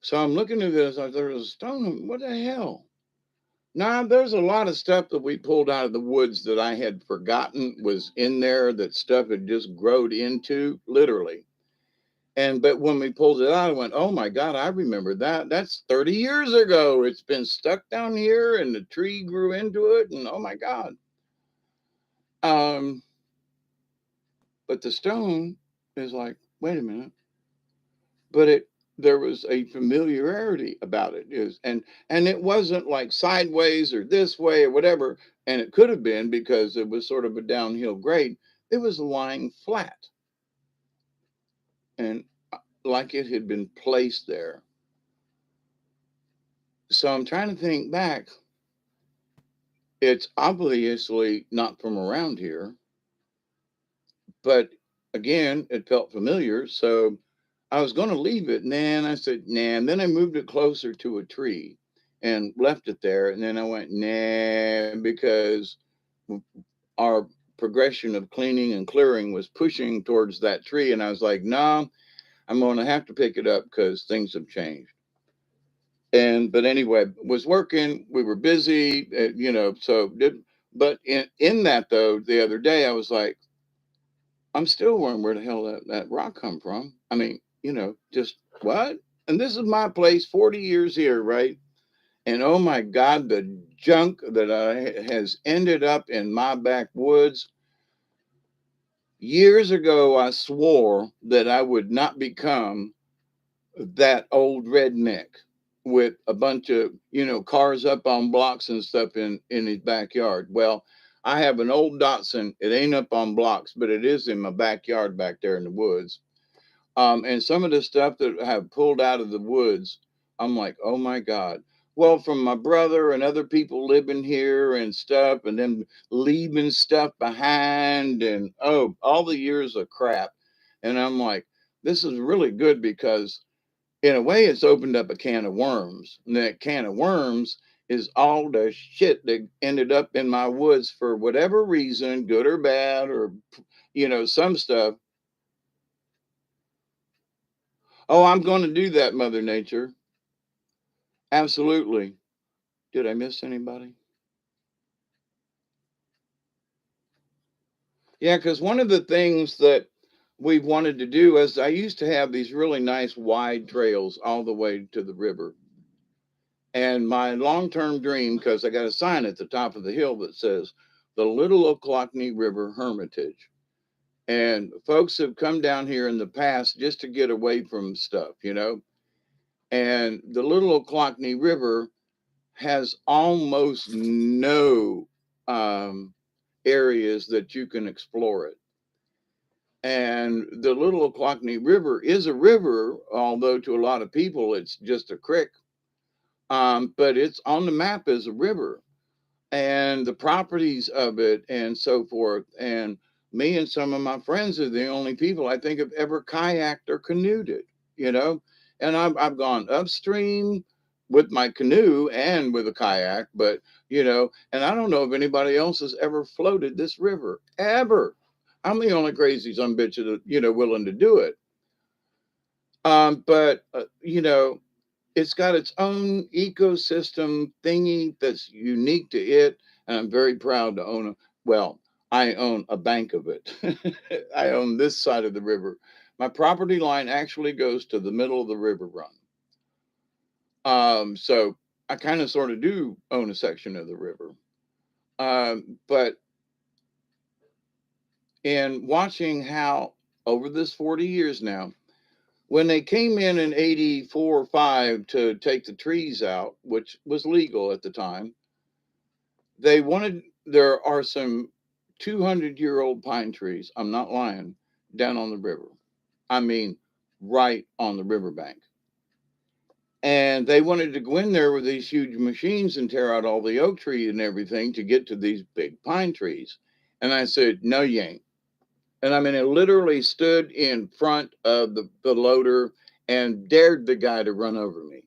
so I'm looking at this. I thought it was a stone. What the hell? Now, there's a lot of stuff that we pulled out of the woods that I had forgotten was in there, that stuff had just growed into, literally. But when we pulled it out, I went, oh my God, I remember that. That's 30 years ago. It's been stuck down here and the tree grew into it. And oh my God. Um, but the stone is like, wait a minute. But there was a familiarity about it is and it wasn't like sideways or this way or whatever. And it could have been because it was sort of a downhill grade. It was lying flat and like it had been placed there. So I'm trying to think back. It's obviously not from around here, but again, it felt familiar. So I was going to leave it. And then I said, nah. And then I moved it closer to a tree and left it there. And then I went, nah, because our progression of cleaning and clearing was pushing towards that tree. And I was like, no, I'm going to have to pick it up because things have changed. But anyway, was working. We were busy, but in that though, the other day, I was like, I'm still wondering where the hell that rock come from. I mean, just what? And this is my place, 40 years here, right? And oh my God, the junk that has ended up in my backwoods. Years ago, I swore that I would not become that old redneck with a bunch of, cars up on blocks and stuff in his backyard. Well, I have an old Datsun. It ain't up on blocks, but it is in my backyard back there in the woods. And some of the stuff that I have pulled out of the woods, I'm like, oh my God. Well, from my brother and other people living here and stuff, and then leaving stuff behind, and oh, all the years of crap. And I'm like, this is really good because in a way, it's opened up a can of worms. And that can of worms is all the shit that ended up in my woods for whatever reason, good or bad, or, some stuff. Oh, I'm going to do that, Mother Nature. Absolutely. Did I miss anybody? Yeah, because one of the things that we've wanted to do is I used to have these really nice wide trails all the way to the river. And my long term dream, because I got a sign at the top of the hill that says the Little Ochlockonee River Hermitage. And folks have come down here in the past just to get away from stuff. And the Little Ochlockonee River has almost no areas that you can explore it. And the Little Ochlockonee River is a river, although to a lot of people it's just a creek. But it's on the map as a river and the properties of it and so forth. And me and some of my friends are the only people I think have ever kayaked or canoed it. And I've gone upstream with my canoe and with a kayak, but and I don't know if anybody else has ever floated this river, ever. I'm the only crazy son bitch that, willing to do it. But it's got its own ecosystem thingy that's unique to it. And I'm very proud to own I own a bank of it. I own this side of the river. My property line actually goes to the middle of the river run. So I kind of sort of do own a section of the river. But in watching how over this 40 years now, when they came in 84 or 5 to take the trees out, which was legal at the time, there are some 200-year-old pine trees, I'm not lying, down on the river. I mean, right on the riverbank. And they wanted to go in there with these huge machines and tear out all the oak tree and everything to get to these big pine trees. And I said, no, you ain't. And I mean, it literally stood in front of the loader and dared the guy to run over me,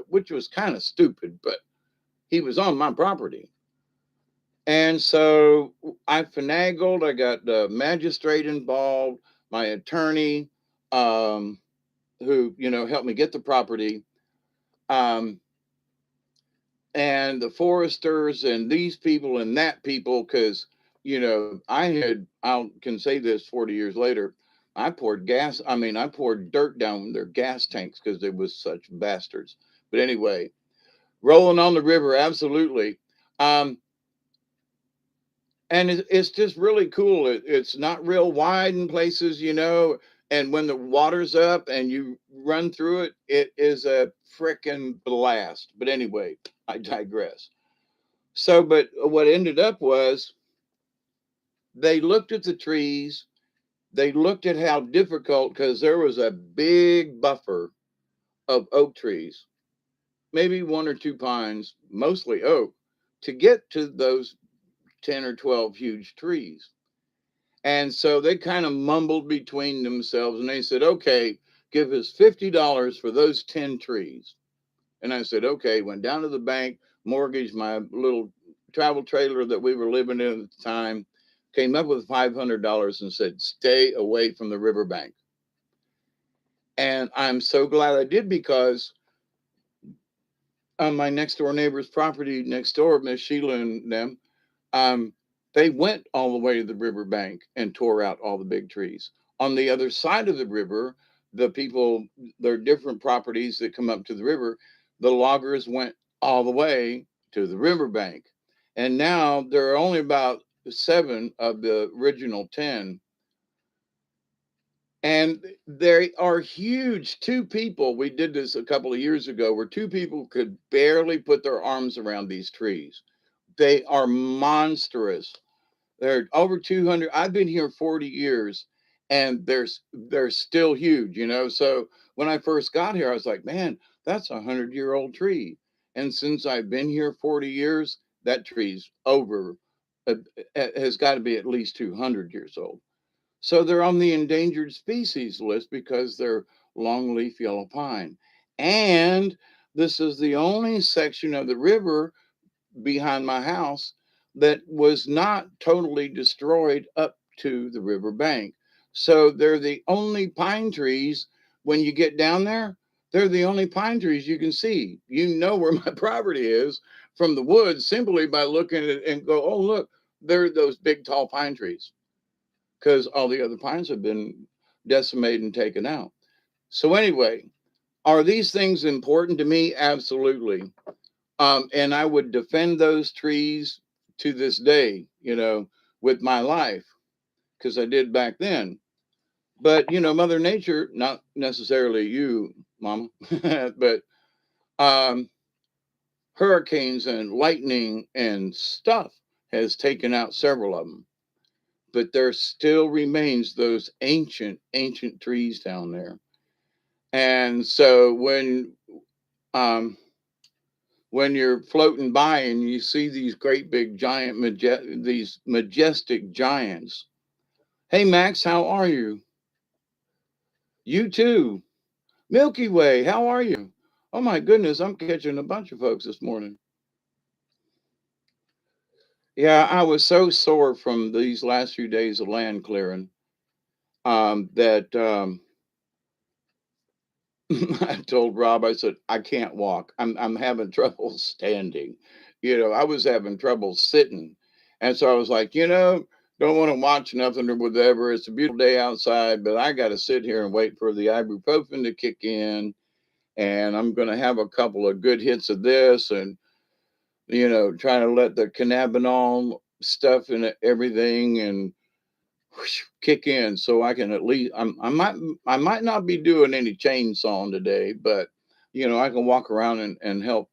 which was kind of stupid, but he was on my property. And so I finagled. I got the magistrate involved, my attorney, um, who helped me get the property, um, and the foresters and these people and that people, because I can say this 40 years later. I poured dirt down their gas tanks because they was such bastards. But anyway, rolling on the river, absolutely. Um, and it's just really cool. It's not real wide in places, and when the water's up and you run through it, it is a frickin' blast. But anyway, I digress. So, but what ended up was they looked at the trees, they looked at how difficult, because there was a big buffer of oak trees, maybe one or two pines, mostly oak, to get to those 10 or 12 huge trees. And so they kind of mumbled between themselves and they said, okay, give us $50 for those 10 trees. And I said, okay, went down to the bank, mortgaged my little travel trailer that we were living in at the time, came up with $500 and said, stay away from the riverbank. And I'm so glad I did, because on my next door neighbor's property next door, Miss Sheila and them, um, they went all the way to the riverbank and tore out all the big trees. On the other side of the river, the people, there are different properties that come up to the river. The loggers went all the way to the riverbank. And now there are only about 7 of the original 10. And they are huge. Two people, we did this a couple of years ago, where two people could barely put their arms around these trees. They are monstrous. They're over 200. I've been here 40 years and they're still huge. So when I first got here, I was like, man, that's a 100-year-old tree. And since I've been here 40 years, that tree's over, uh, has got to be at least 200 years old. So they're on the endangered species list because they're longleaf yellow pine. And this is the only section of the river behind my house that was not totally destroyed up to the river bank. So they're the only pine trees. When you get down there, they're the only pine trees you can see. You know where my property is from the woods simply by looking at it and go, oh, look, there are those big tall pine trees, because all the other pines have been decimated and taken out. So, anyway, are these things important to me? Absolutely. And I would defend those trees to this day, with my life, because I did back then. But, Mother Nature, not necessarily you, Mama, but um, hurricanes and lightning and stuff has taken out several of them. But there still remains those ancient, ancient trees down there. And so when you're floating by and you see these great big giant these majestic giants. Hey Max, how are you? You too. Milky Way, how are you? Oh my goodness, I'm catching a bunch of folks this morning. Yeah, I was so sore from these last few days of land clearing, that I told Rob, I said, I can't walk. I'm having trouble standing. I was having trouble sitting. And so I was like, don't want to watch nothing or whatever. It's a beautiful day outside, but I got to sit here and wait for the ibuprofen to kick in. And I'm going to have a couple of good hits of this and, trying to let the cannabinol stuff and everything and kick in, so I can at least I might not be doing any chainsawing today, but I can walk around and help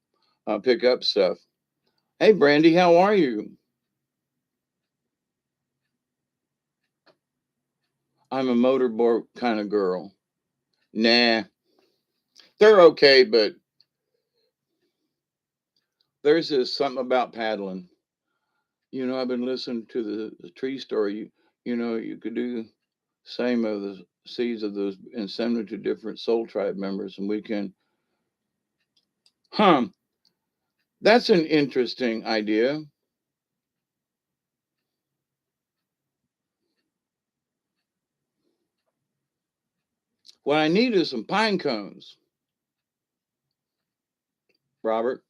pick up stuff. Hey Brandy, how are you? I'm a motorboat kind of girl. Nah, they're okay, but there's this something about paddling. I've been listening to the tree story. You could do same of the seeds of those and send them to different soul tribe members, and we can. Huh, that's an interesting idea. What I need is some pine cones, Robert.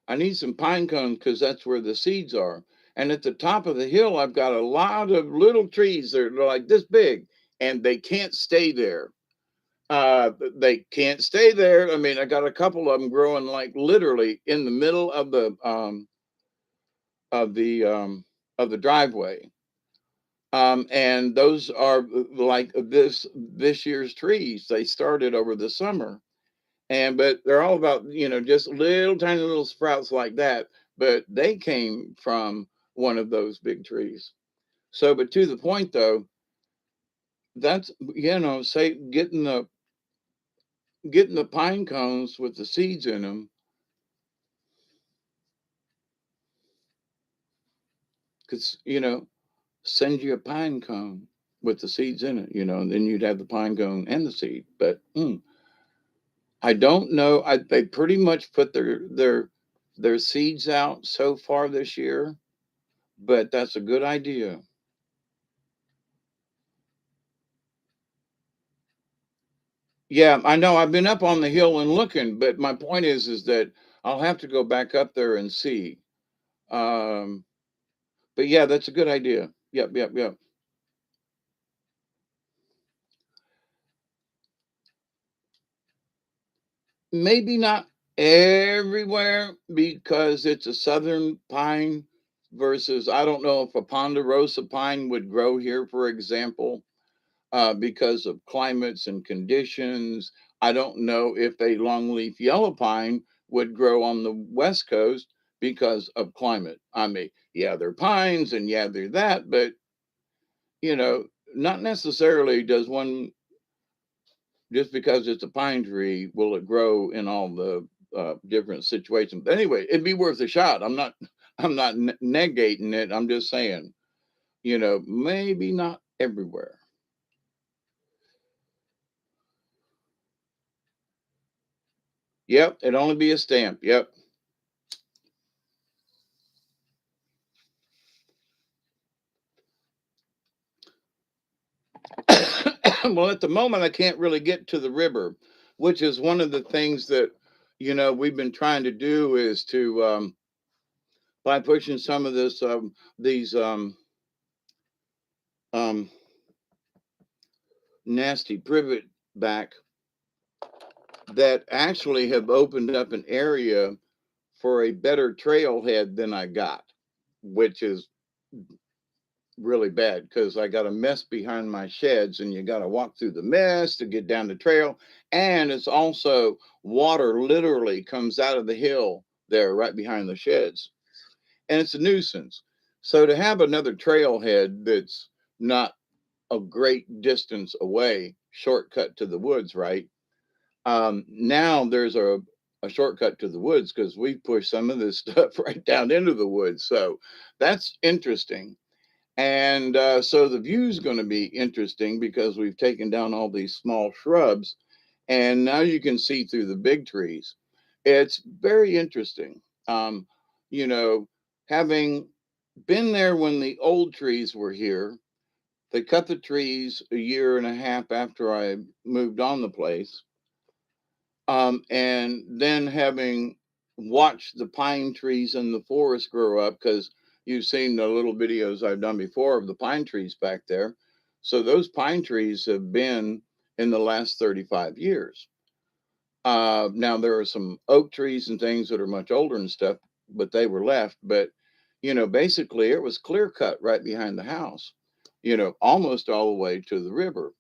I need some pine cones because that's where the seeds are. And at the top of the hill, I've got a lot of little trees that are like this big, and they can't stay there. They can't stay there. I mean, I got a couple of them growing like literally in the middle of the um, of the driveway. And those are like this year's trees. They started over the summer, and but they're all about just little tiny little sprouts like that. But they came from one of those big trees. So, but to the point though, that's say getting the pine cones with the seeds in them, because send you a pine cone with the seeds in it, and then you'd have the pine cone and the seed. But I don't know. They pretty much put their seeds out so far this year, but that's a good idea. Yeah, I know. I've been up on the hill and looking, but my point is that I'll have to go back up there and see. Um, but yeah, that's a good idea. Yep, yep, yep. Maybe not everywhere because it's a southern pine versus I don't know if a ponderosa pine would grow here, for example, because of climates and conditions. I don't know if a longleaf yellow pine would grow on the west coast because of climate. I mean, yeah, they're pines and yeah, they're that, but you know, not necessarily does one just because it's a pine tree will it grow in all the different situations. But anyway, it'd be worth a shot. I'm not negating it. I'm just saying, maybe not everywhere. Yep, it'd only be a stamp. Yep. Well, at the moment, I can't really get to the river, which is one of the things that we've been trying to do is to by pushing some of these um, nasty privet back that actually have opened up an area for a better trailhead than I got, which is really bad because I got a mess behind my sheds and you got to walk through the mess to get down the trail. And it's also water literally comes out of the hill there right behind the sheds. And it's a nuisance. So to have another trailhead that's not a great distance away, shortcut to the woods, right? Now there's a shortcut to the woods because we pushed some of this stuff right down into the woods. So that's interesting. And so the view is going to be interesting because we've taken down all these small shrubs and now you can see through the big trees. It's very interesting. Um, you know, having been there when the old trees were here, they cut the trees a year and a half after I moved on the place. And then having watched the pine trees in the forest grow up, because you've seen the little videos I've done before of the pine trees back there. So those pine trees have been in the last 35 years. Now there are some oak trees and things that are much older and stuff, but they were left. But basically it was clear cut right behind the house, almost all the way to the river.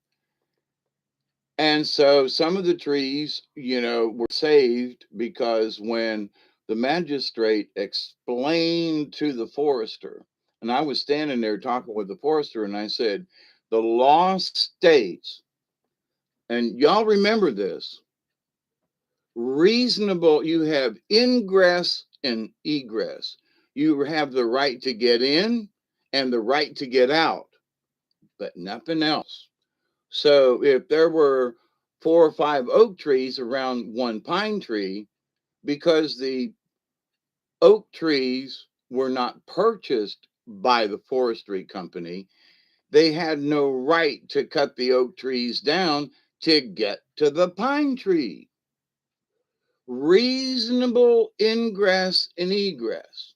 And so some of the trees, were saved because when the magistrate explained to the forester, and I was standing there talking with the forester, and I said, the law states, and y'all remember this, reasonable, you have ingress and egress. You have the right to get in and the right to get out, but nothing else. So if there were 4 or 5 oak trees around one pine tree, because the oak trees were not purchased by the forestry company, they had no right to cut the oak trees down to get to the pine tree. Reasonable ingress and egress.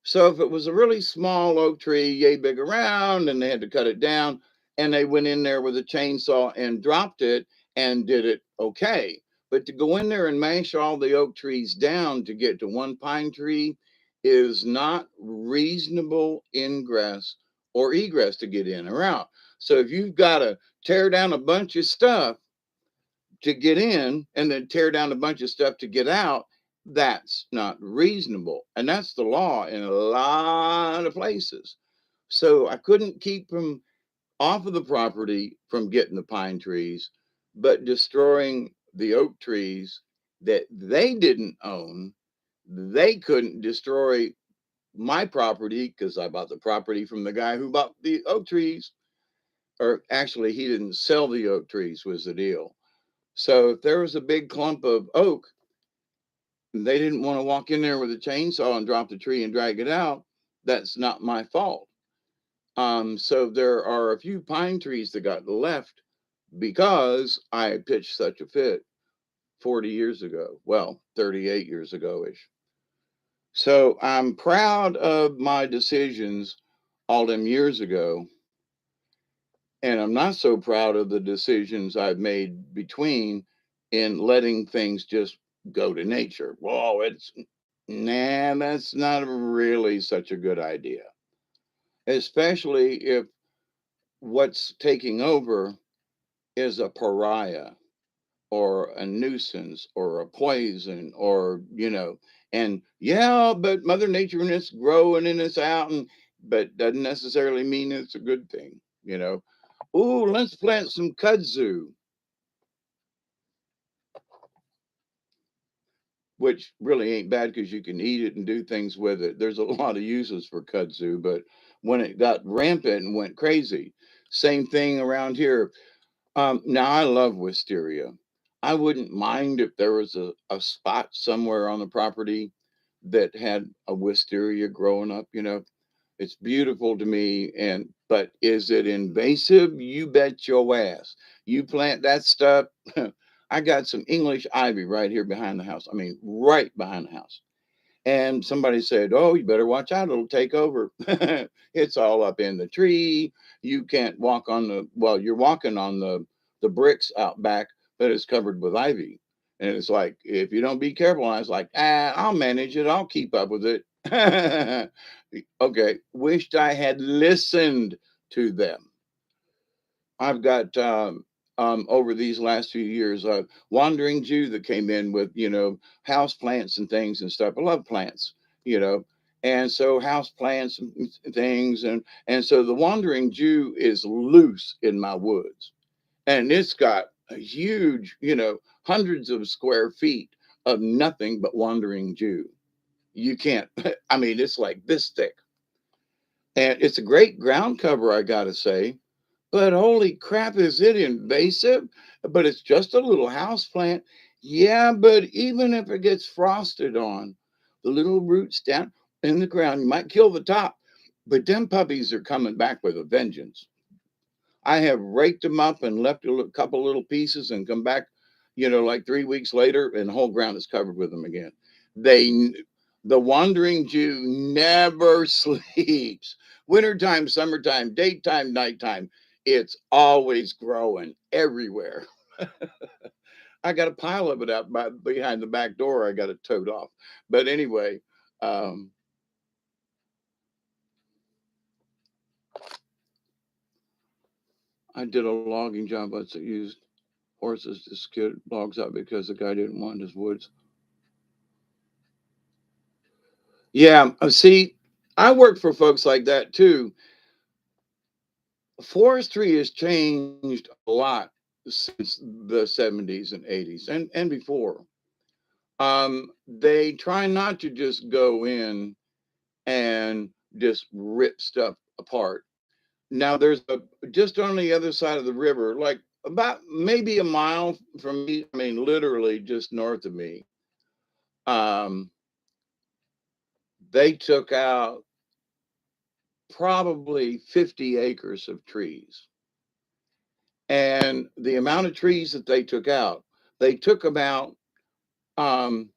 So if it was a really small oak tree, yay big around, and they had to cut it down, and they went in there with a chainsaw and dropped it and did it okay. But to go in there and mash all the oak trees down to get to one pine tree is not reasonable ingress or egress to get in or out. So if you've got to tear down a bunch of stuff to get in and then tear down a bunch of stuff to get out, that's not reasonable. And that's the law in a lot of places. So I couldn't keep them off of the property from getting the pine trees, but destroying the oak trees that they didn't own. They couldn't destroy my property because I bought the property from the guy who bought the oak trees. Or actually, he didn't sell the oak trees, was the deal. So if there was a big clump of oak, they didn't want to walk in there with a chainsaw and drop the tree and drag it out. That's not my fault. So there are a few pine trees that got left because I pitched such a fit 40 years ago. Well, 38 years ago ish. So I'm proud of my decisions all them years ago. And I'm not so proud of the decisions I've made between in letting things just go to nature. Well, that's not really such a good idea, especially if what's taking over is a pariah or a nuisance or a poison or, and yeah, but Mother Nature and it's growing and it's out, but doesn't necessarily mean it's a good thing, you know. Ooh, let's plant some kudzu, which really ain't bad because you can eat it and do things with it. There's a lot of uses for kudzu, but when it got rampant and went crazy, same thing around here. Now I love wisteria. I wouldn't mind if there was a spot somewhere on the property that had a wisteria growing up, It's beautiful to me, but is it invasive? You bet your ass. You plant that stuff. I got some English ivy right here behind the house. I mean, right behind the house. And somebody said, "Oh, you better watch out, it'll take over." It's all up in the tree. You can't walk on you're walking on the bricks out back, but it's covered with ivy. And it's like, if you don't be careful, I was like, I'll manage it, I'll keep up with it. Okay, wished I had listened to them. I've got over these last few years a wandering Jew that came in with house plants and things and stuff. I love plants, you know, and so house plants and things and so the wandering Jew is loose in my woods, and it's got a huge, hundreds of square feet of nothing but wandering Jew. You can't. I mean, it's like this thick, and it's a great ground cover, I gotta say. But holy crap, is it invasive? But it's just a little house plant. Yeah, but even if it gets frosted on, the little roots down in the ground, you might kill the top, but them puppies are coming back with a vengeance. I have raked them up and left couple little pieces and come back, like 3 weeks later, and the whole ground is covered with them again. They, the wandering Jew never sleeps. Wintertime, summertime, daytime, nighttime. It's always growing everywhere. I got a pile of it out behind the back door. I got it towed off. But anyway, um, I did a logging job once that used horses to skid logs out because the guy didn't want his woods. Yeah, see, I work for folks like that too. Forestry has changed a lot since the 70s and 80s and before. They try not to just go in and just rip stuff apart. Now there's just on the other side of the river, like about maybe a mile from me, I mean literally just north of me. Um, they took out probably 50 acres of trees. And the amount of trees that they took them out um,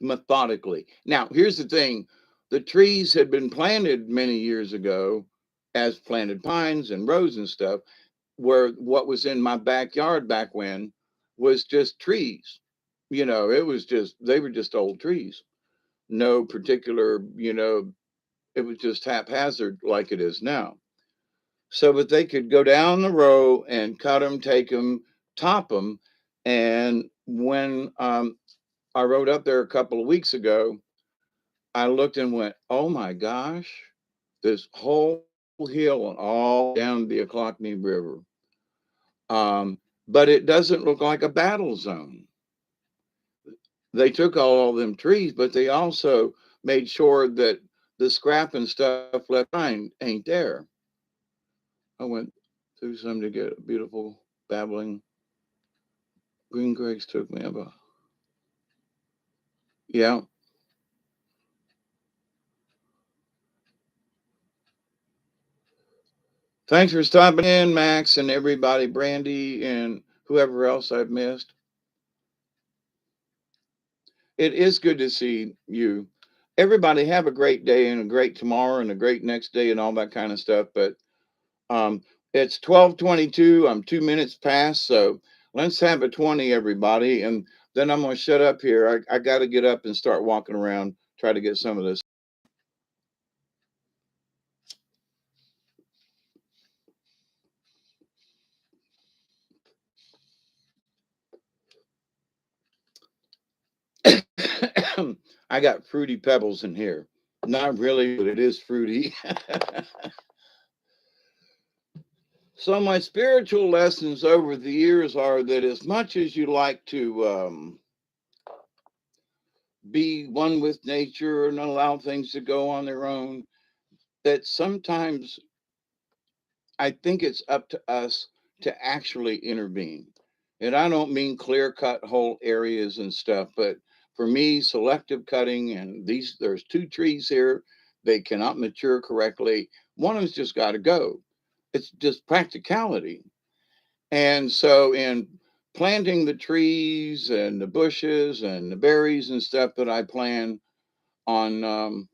methodically. Now, here's the thing: the trees had been planted many years ago as planted pines and rose and stuff, where what was in my backyard back when was just trees. It was just, they were just old trees. No particular, it was just haphazard like it is now. So, but they could go down the row and cut them, take them, top them. And when I rode up there a couple of weeks ago, I looked and went, oh my gosh, this whole hill and all down the Ochlockonee River. But it doesn't look like a battle zone. They took all them trees, but they also made sure that the scrap and stuff left behind ain't there. I went through some to get a beautiful babbling green Greg's took me about. Yeah. Thanks for stopping in, Max, and everybody, Brandy, and whoever else I've missed. It is good to see you. Everybody have a great day and a great tomorrow and a great next day and all that kind of stuff. But um, it's 12:22. I'm 2 minutes past, so let's have a 20, everybody, and then I'm gonna shut up here. I got to get up and start walking around, try to get some of this. I got fruity pebbles in here. Not really, but it is fruity. So my spiritual lessons over the years are that as much as you like to be one with nature and allow things to go on their own, that sometimes I think it's up to us to actually intervene. And I don't mean clear cut whole areas and stuff, but for me, selective cutting, and there's two trees here, they cannot mature correctly. One of them's just got to go. It's just practicality. And so, in planting the trees and the bushes and the berries and stuff that I plan on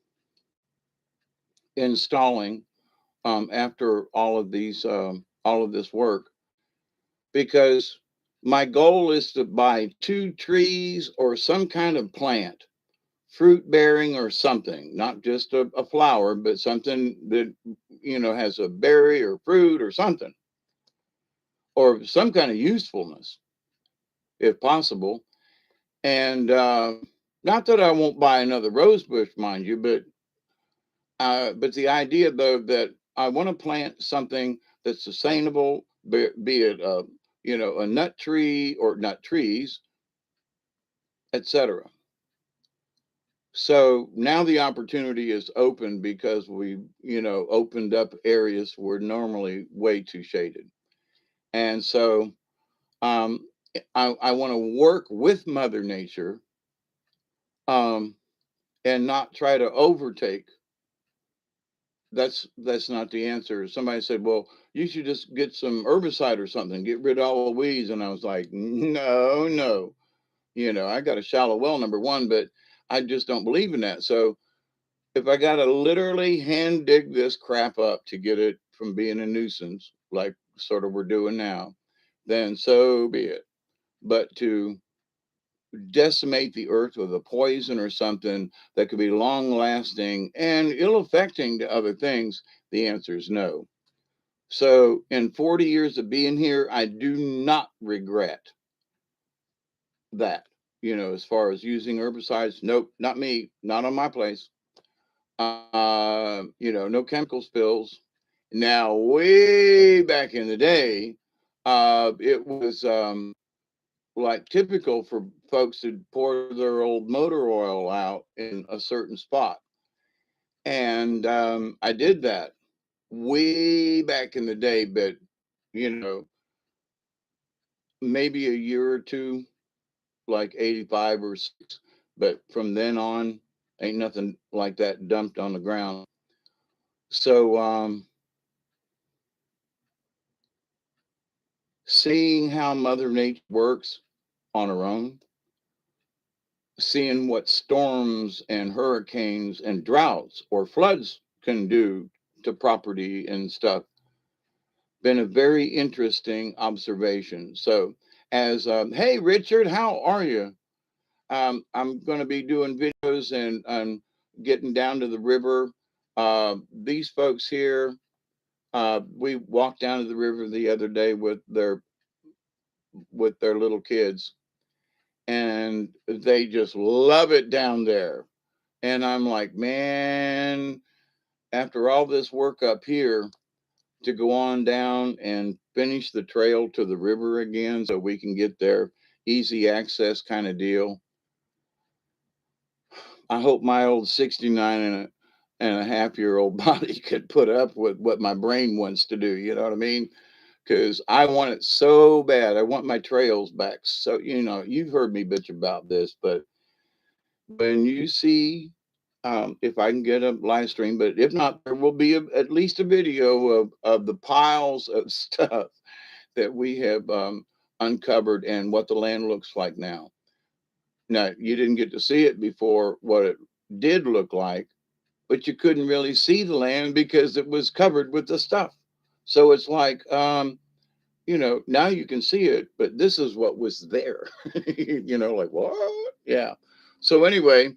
installing after all of this work, because my goal is to buy two trees or some kind of plant, fruit bearing or something, not just a flower, but something that has a berry or fruit or something, or some kind of usefulness, if possible. And not that I won't buy another rose bush, mind you, but the idea though that I want to plant something that's sustainable, be it a nut tree or nut trees, etc. So now the opportunity is open because we opened up areas were normally way too shaded, and so um, I want to work with Mother Nature um, and not try to overtake. That's not the answer. Somebody said, "Well, you should just get some herbicide or something, get rid of all the weeds." And I was like, "No, no, I got a shallow well, number one, but I just don't believe in that. So if I got to literally hand dig this crap up to get it from being a nuisance, like sort of we're doing now, then so be it. But to decimate the earth with a poison or something that could be long lasting and ill affecting to other things, the answer is no. So in 40 years of being here, I do not regret that. As far as using herbicides, nope, not me, not on my place. No chemical spills. Now, way back in the day, it was like typical for folks to pour their old motor oil out in a certain spot. And I did that way back in the day, but, you know, maybe a year or two, like 85 or 6. But from then on, ain't nothing like that dumped on the ground. So, seeing how Mother Nature works on her own, seeing what storms and hurricanes and droughts or floods can do to property and stuff, been a very interesting observation. So, as hey Richard, how are you? I'm going to be doing videos and getting down to the river. These folks here, we walked down to the river the other day with their little kids, and they just love it down there. And I'm like, man, after all this work up here, to go on down and finish the trail to the river again so we can get there, easy access kind of deal. I hope my old 69 and a half year old body could put up with what my brain wants to do. You know what I mean? Because I want it so bad. I want my trails back. So, you've heard me bitch about this, but when you see, if I can get a live stream, but if not, there will be at least a video of the piles of stuff that we have uncovered and what the land looks like now. Now, you didn't get to see it before, what it did look like, but you couldn't really see the land because it was covered with the stuff. So it's like, now you can see it, but this is what was there. Like what? Yeah. So anyway,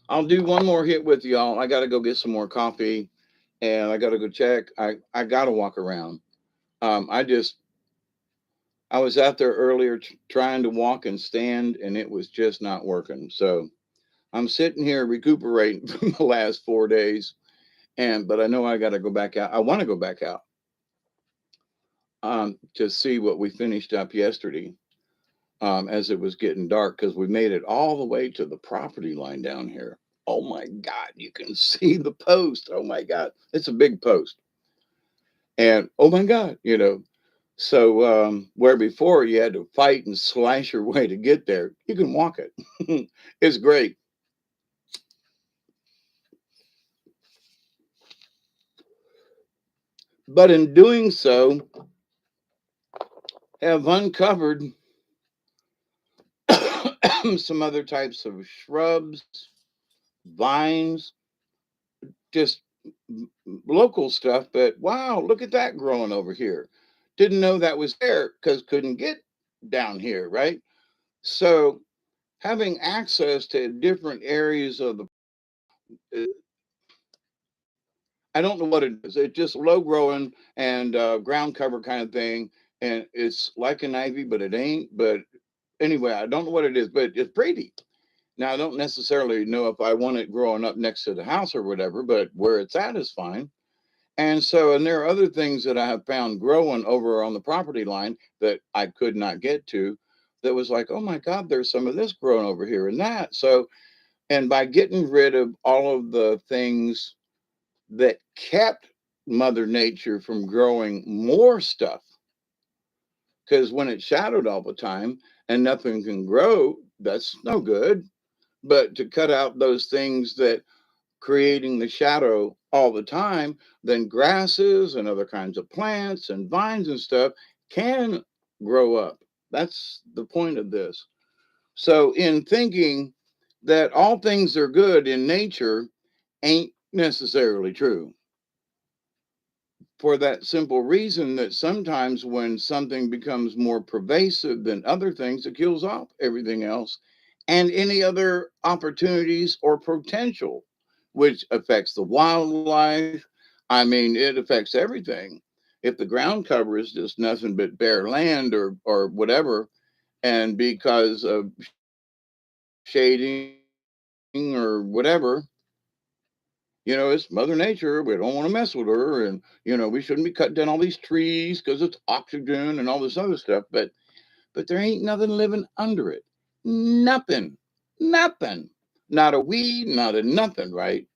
I'll do one more hit with y'all. I got to go get some more coffee, and I got to go check. I got to walk around. Um, I just I was out there earlier trying to walk and stand, and it was just not working. So I'm sitting here recuperating from the last 4 days, but I know I got to go back out. I want to go back out to see what we finished up yesterday, as it was getting dark, because we made it all the way to the property line down here. Oh my God, you can see the post. Oh my God, it's a big post. And oh my God, so where before you had to fight and slash your way to get there, you can walk it. It's great. But in doing so, have uncovered some other types of shrubs, vines, just local stuff. But wow, look at that growing over here. Didn't know that was there because couldn't get down here, right? So having access to different areas of uh, I don't know what it is. It's just low growing and ground cover kind of thing. And it's like an ivy, but it ain't. But anyway, I don't know what it is, but it's pretty. Now, I don't necessarily know if I want it growing up next to the house or whatever, but where it's at is fine. And there are other things that I have found growing over on the property line that I could not get to, that was like, oh my God, there's some of this growing over here and that. So, and by getting rid of all of the things that kept Mother Nature from growing more stuff, because when it's shadowed all the time and nothing can grow, that's no good. But to cut out those things that creating the shadow all the time, then grasses and other kinds of plants and vines and stuff can grow up. That's the point of this. So, in thinking that all things are good in nature ain't necessarily true, for that simple reason that sometimes when something becomes more pervasive than other things, it kills off everything else and any other opportunities or potential, which affects the wildlife. I mean, it affects everything. If the ground cover is just nothing but bare land or whatever, and because of shading or whatever, it's Mother Nature. We don't want to mess with her. And, we shouldn't be cutting down all these trees because it's oxygen and all this other stuff. But there ain't nothing living under it. Nothing. Nothing. Not a weed, not a nothing, right?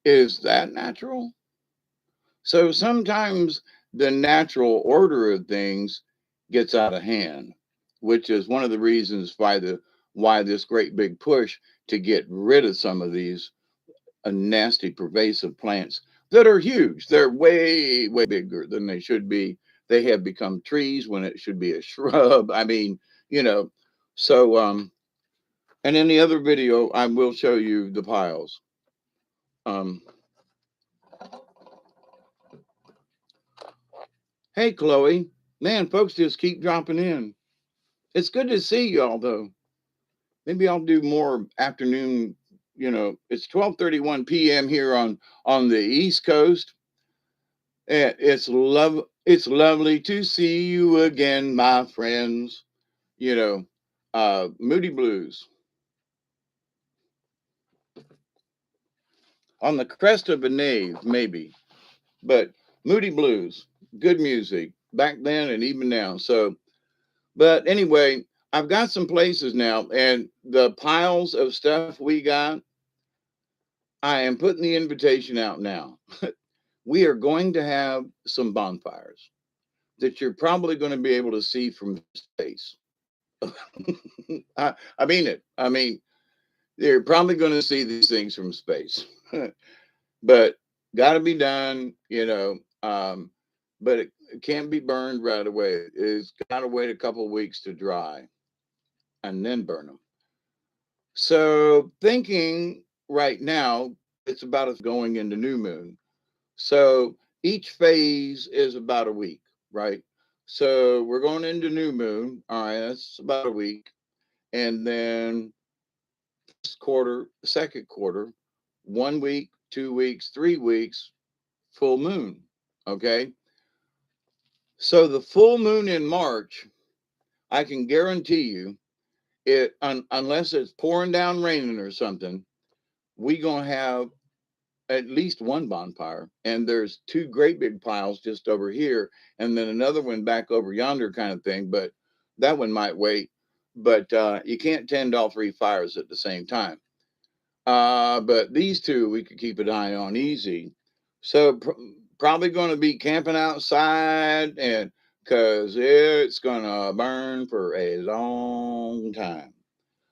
Is that natural? So sometimes the natural order of things gets out of hand, which is one of the reasons why this great big push to get rid of some of these nasty pervasive plants that are huge. They're way, way bigger than they should be. They have become trees when it should be a shrub. I mean, you know, so, and in the other video, I will show you the piles. Um, hey, Chloe. Man, folks just keep dropping in. It's good to see y'all, though. Maybe I'll do more afternoon. You know, it's 12:31 p.m. here on the East Coast. And it's lovely to see you again, my friends. You know, Moody Blues on the crest of a nave, maybe, but Moody Blues, good music back then and even now. So, but anyway, I've got some places now, and the piles of stuff we got, I am putting the invitation out now. We are going to have some bonfires that you're probably going to be able to see from space. I mean it. I mean, you're probably going to see these things from space, but got to be done, you know. But it can't be burned right away. It's got to wait a couple of weeks to dry and then burn them. So, thinking right now, it's about us going into new moon. So, each phase is about a week, right? So, we're going into new moon. All right, that's about a week. And then first quarter, second quarter, 1 week, 2 weeks, 3 weeks, full moon. Okay. So the full moon in March, I can guarantee you unless it's pouring down raining or something, we gonna have at least one bonfire. And there's two great big piles just over here, and then another one back over yonder kind of thing. But that one might wait. But you can't tend all three fires at the same time. But these two we could keep an eye on easy. So probably going to be camping outside, and because it's going to burn for a long time.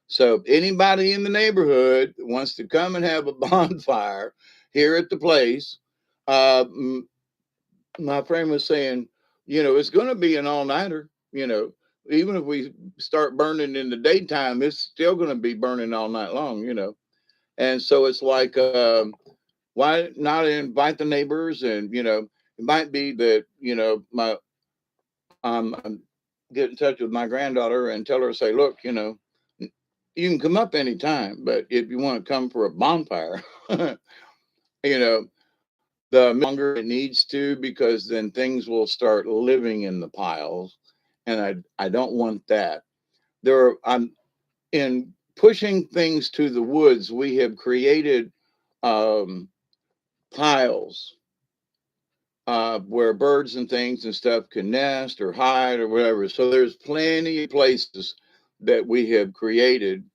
So if anybody in the neighborhood wants to come and have a bonfire here at the place, uh, my friend was saying, you know, it's going to be an all-nighter. You know, even if we start burning in the daytime, it's still going to be burning all night long. You know. And so it's like, why not invite the neighbors? And, you know, it might be that, you know, get in touch with my granddaughter and tell her, say, look, you know, you can come up anytime, but if you want to come for a bonfire, you know, the longer it needs to, because then things will start living in the piles. And I don't want that. I'm in pushing things to the woods. We have created, um, piles where birds and things and stuff can nest or hide or whatever. So there's plenty of places that we have created,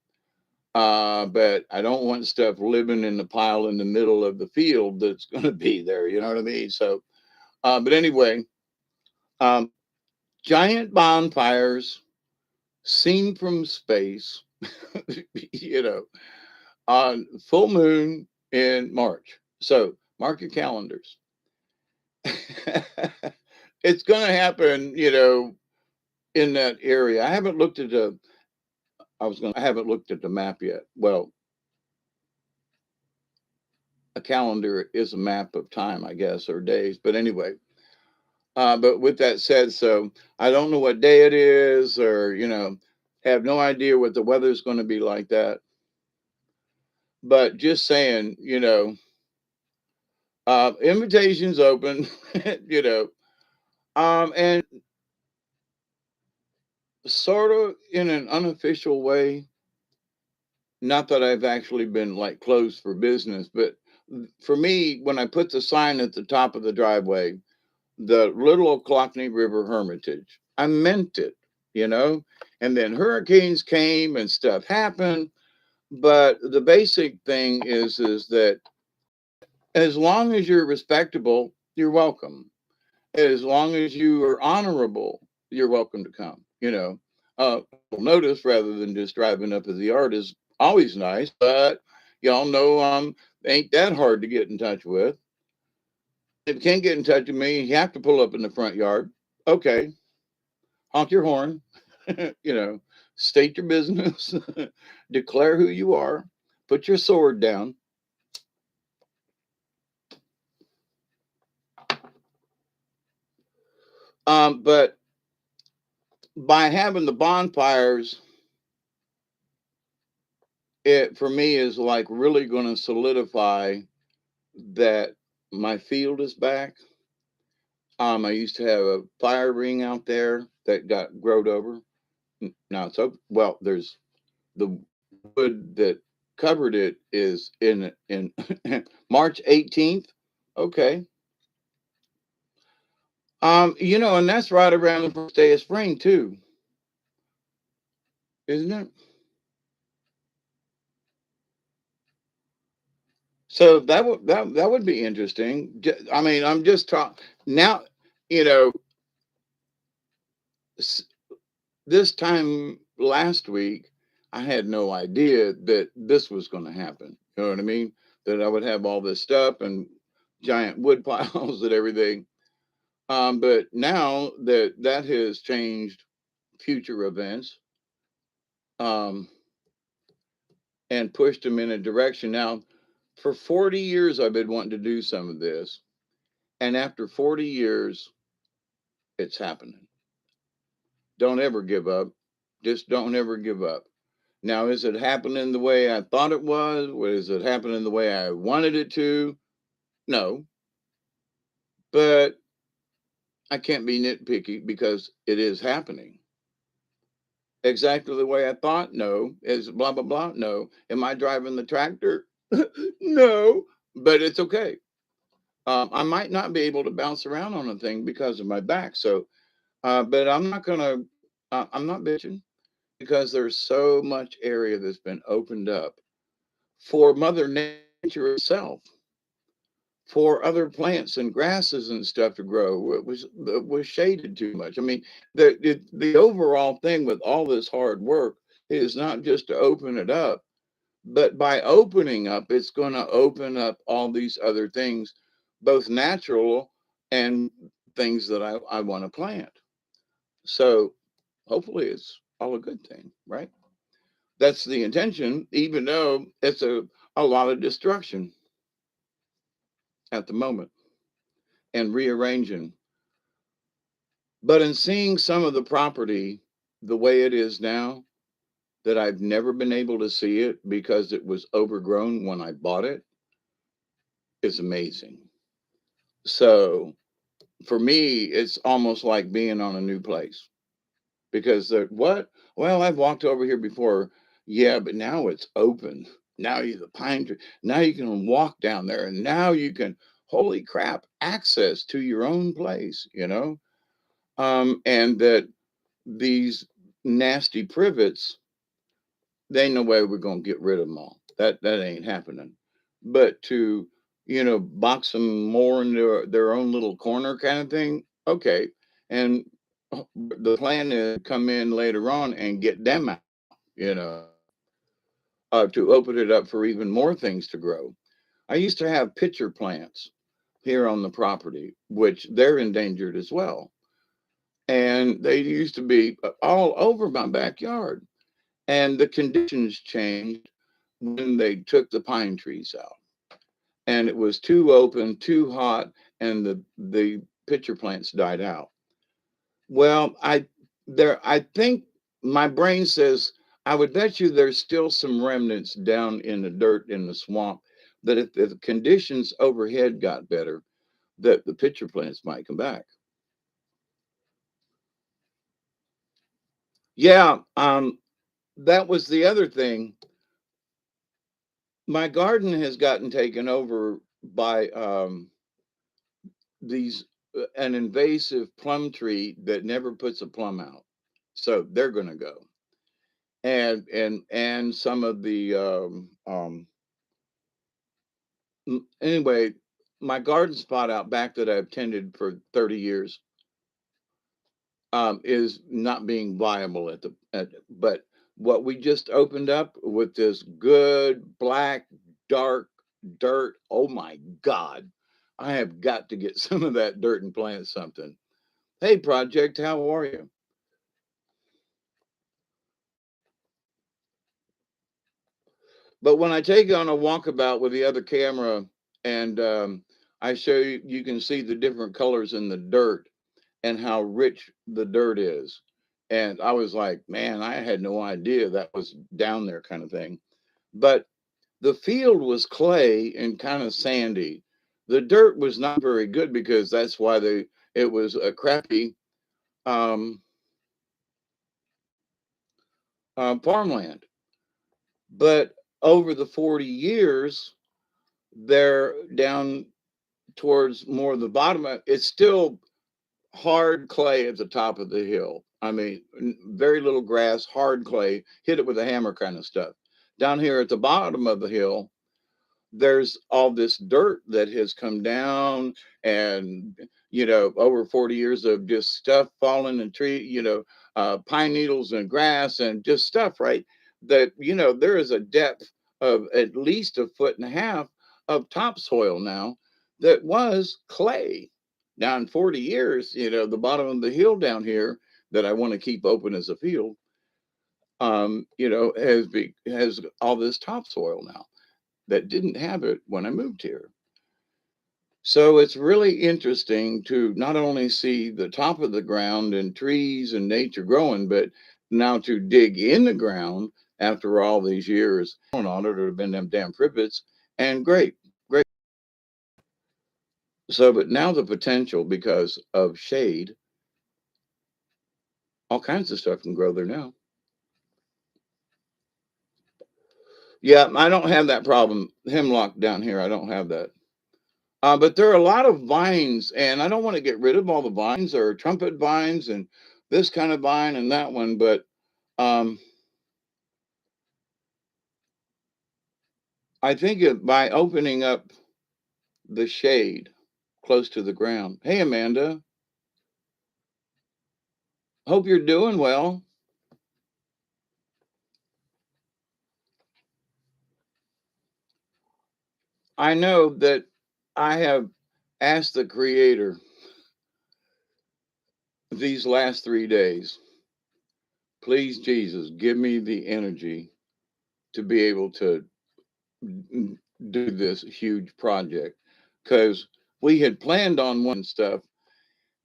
but I don't want stuff living in the pile in the middle of the field that's going to be there. You know what I mean? So, but anyway, um, giant bonfires seen from space, you know, on full moon in March. So mark your calendars. It's going to happen, you know, in that area. I haven't looked at the map yet. Well, a calendar is a map of time, I guess, or days. But anyway, but with that said, so I don't know what day it is, or, you know, have no idea what the weather's going to be like that. But just saying, you know, invitations open, you know, and sort of in an unofficial way, not that I've actually been like closed for business, but for me, when I put the sign at the top of the driveway, the Little Ochlockonee River Hermitage, I meant it, you know? And then hurricanes came and stuff happened. But the basic thing is that as long as you're respectable, you're welcome. As long as you are honorable, you're welcome to come, you know. Notice rather than just driving up to the yard is always nice, but y'all know ain't that hard to get in touch with. If you can't get in touch with me, you have to pull up in the front yard. Okay, honk your horn, you know, state your business, declare who you are, put your sword down. But by having the bonfires, it for me is like really going to solidify that my field is back. I used to have a fire ring out there that got growed over. Now it's open. Well, there's the wood that covered it is in March 18th. Okay. And that's right around the first day of spring too, isn't it? So that would be interesting. I mean, I'm just talking now. You know, s- this time last week, I had no idea that this was going to happen. You know what I mean? That I would have all this stuff and giant wood piles and everything. But now that that has changed future events, um, and pushed them in a direction. Now, for 40 years, I've been wanting to do some of this. And after 40 years, it's happening. Don't ever give up. Just don't ever give up. Now, is it happening the way I thought it was? Or is it happening the way I wanted it to? No, but I can't be nitpicky because it is happening. Exactly the way I thought? No. Is blah, blah, blah? No. Am I driving the tractor? No, but it's okay. I might not be able to bounce around on a thing because of my back. So, but I'm not going to, I'm not bitching because there's so much area that's been opened up for Mother Nature itself, for other plants and grasses and stuff to grow. It was shaded too much. I mean, the overall thing with all this hard work is not just to open it up, but by opening up, it's going to open up all these other things, both natural and things that I want to plant. So hopefully it's all a good thing, right? That's the intention, even though it's a lot of destruction at the moment and rearranging. But in seeing some of the property the way it is now, that I've never been able to see it because it was overgrown when I bought it, is amazing. So for me, it's almost like being on a new place because what? Well, I've walked over here before. Yeah, but now it's open. Now you the pine tree. Now you can walk down there, and now you can. Holy crap! Access to your own place. And that these nasty privets, they ain't no way we're gonna get rid of them all. That ain't happening. But to box them more in their own little corner kind of thing, okay. And the plan is to come in later on and get them out, you know, to open it up for even more things to grow. I used to have pitcher plants here on the property, which they're endangered as well. And they used to be all over my backyard. And the conditions changed when they took the pine trees out. And it was too open, too hot, and the pitcher plants died out. Well, I think my brain says I would bet you there's still some remnants down in the dirt in the swamp that if the conditions overhead got better, that the pitcher plants might come back. Yeah, that was the other thing. My garden has gotten taken over by these an invasive plum tree that never puts a plum out. So they're going to go. And some of the anyway, my garden spot out back that I've tended for 30 years is not being viable but what we just opened up with this good black dark dirt, oh my god, I have got to get some of that dirt and plant something. Hey, project, how are you? But when I take on a walkabout with the other camera and I show you, you can see the different colors in the dirt and how rich the dirt is. And I was like, man, I had no idea that was down there, kind of thing. But the field was clay and kind of sandy. The dirt was not very good because that's why it was a crappy um, farmland. But over the 40 years, they're down towards more of the bottom. It's still hard clay at the top of the hill. I mean, very little grass, hard clay, hit it with a hammer kind of stuff. Down here at the bottom of the hill, there's all this dirt that has come down and over 40 years of just stuff falling and tree, pine needles and grass and just stuff, right? That there is a depth of at least a foot and a half of topsoil now that was clay. Now in 40 years, the bottom of the hill down here that I want to keep open as a field, has all this topsoil now that didn't have it when I moved here. So it's really interesting to not only see the top of the ground and trees and nature growing, but now to dig in the ground after all these years on it, or have been them damn privets, and great, great. So, but now the potential because of shade, all kinds of stuff can grow there now. Yeah, I don't have that problem. Hemlock down here, I don't have that. But there are a lot of vines, and I don't want to get rid of all the vines. There are trumpet vines and this kind of vine and that one, but um, I think by opening up the shade close to the ground. Hey, Amanda, hope you're doing well. I know that I have asked the Creator these last 3 days, please, Jesus, give me the energy to be able to do this huge project because we had planned on one stuff,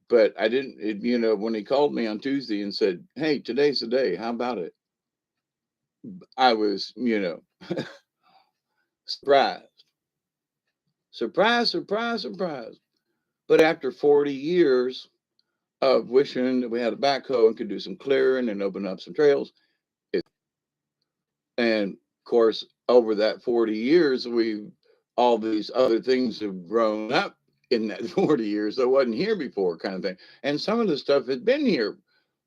but I didn't. When he called me on Tuesday and said, "Hey, today's the day. How about it?" I was, surprised, surprise, surprise, surprise. But after 40 years of wishing that we had a backhoe and could do some clearing and open up some trails, and of course, over that 40 years, all these other things have grown up in that 40 years that wasn't here before, kind of thing. And some of the stuff has been here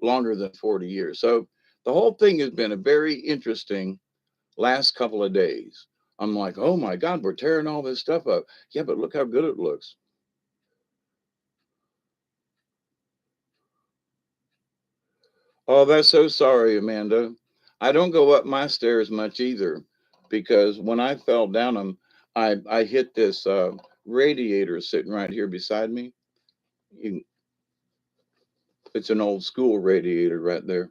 longer than 40 years. So the whole thing has been a very interesting last couple of days. I'm like, oh my God, we're tearing all this stuff up. Yeah, but look how good it looks. Oh, that's so sorry, Amanda. I don't go up my stairs much either because when I fell down them, I hit this radiator sitting right here beside me. You, it's an old school radiator right there.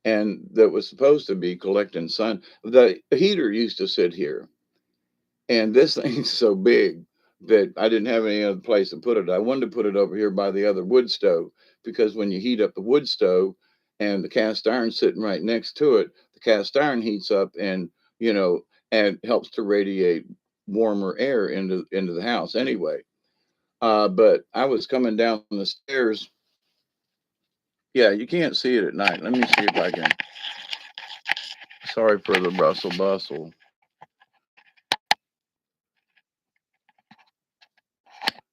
And that was supposed to be collecting sun. The heater used to sit here, and this thing's so big that I didn't have any other place to put it. I wanted to put it over here by the other wood stove because when you heat up the wood stove and the cast iron sitting right next to it, the cast iron heats up and helps to radiate warmer air into the house anyway. But I was coming down the stairs. Yeah, you can't see it at night. Let me see if I can. Sorry for the rustle bustle.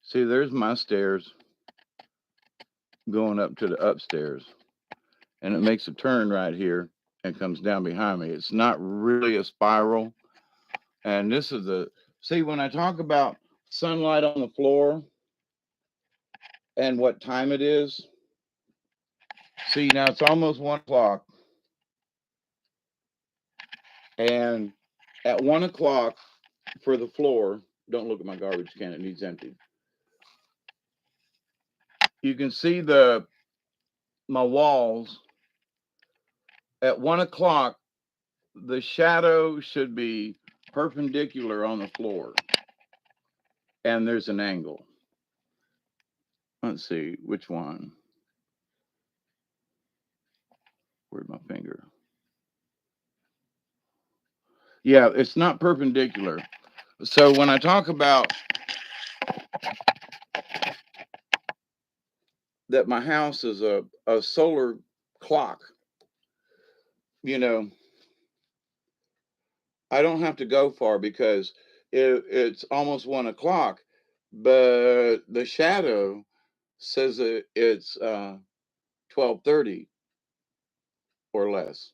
See, there's my stairs going up to the upstairs, and it makes a turn right here and comes down behind me. It's not really a spiral. And this is see, when I talk about sunlight on the floor and what time it is, see, now it's almost 1 o'clock. And at 1 o'clock for the floor, don't look at my garbage can, it needs emptied. you can see my walls. At 1 o'clock, the shadow should be perpendicular on the floor, and there's an angle. Let's see which one. Where's my finger? Yeah, it's not perpendicular. So when I talk about that, my house is a solar clock, you know, I don't have to go far because it's almost 1 o'clock, but the shadow says that it's 12:30 or less.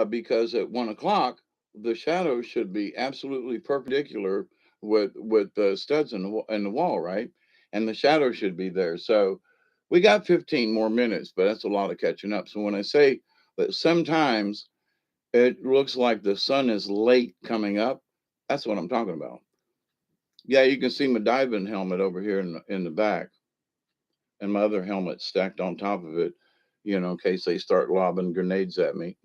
Because at 1 o'clock, the shadow should be absolutely perpendicular with the studs in the wall, right? And the shadow should be there. So we got 15 more minutes, but that's a lot of catching up. So when I say that sometimes it looks like the sun is late coming up, that's what I'm talking about. Yeah, you can see my diving helmet over here in the back, and my other helmet stacked on top of it, in case they start lobbing grenades at me.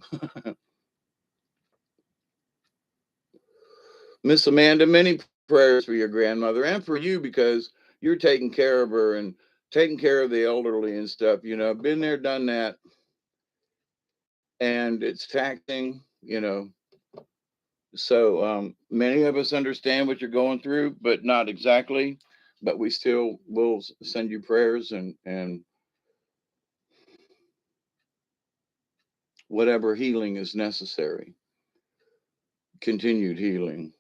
Miss Amanda, many prayers for your grandmother and for you because you're taking care of her and taking care of the elderly and stuff. Been there, done that, and it's taxing. So many of us understand what you're going through, but not exactly. But we still will send you prayers and whatever healing is necessary, continued healing.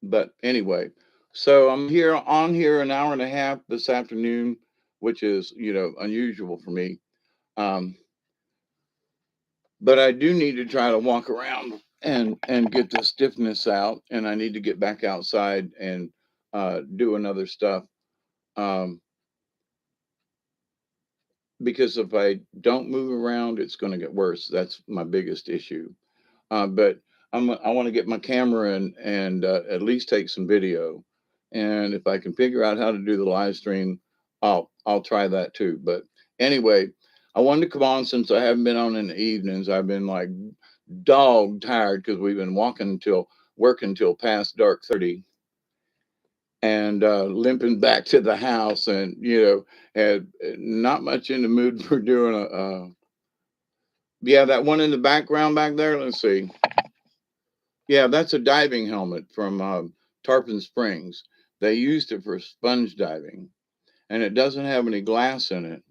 But anyway, so I'm here an hour and a half this afternoon, which is unusual for me. Um, but I do need to try to walk around and get the stiffness out, and I need to get back outside and do another stuff. Um, because if I don't move around, it's going to get worse. That's my biggest issue. But I want to get my camera and at least take some video. And if I can figure out how to do the live stream, I'll try that too. But anyway, I wanted to come on since I haven't been on in the evenings. I've been like dog tired because we've been working till past dark 30 and limping back to the house and had not much in the mood for doing yeah, that one in the background back there. Let's see. Yeah, that's a diving helmet from Tarpon Springs. They used it for sponge diving, and it doesn't have any glass in it.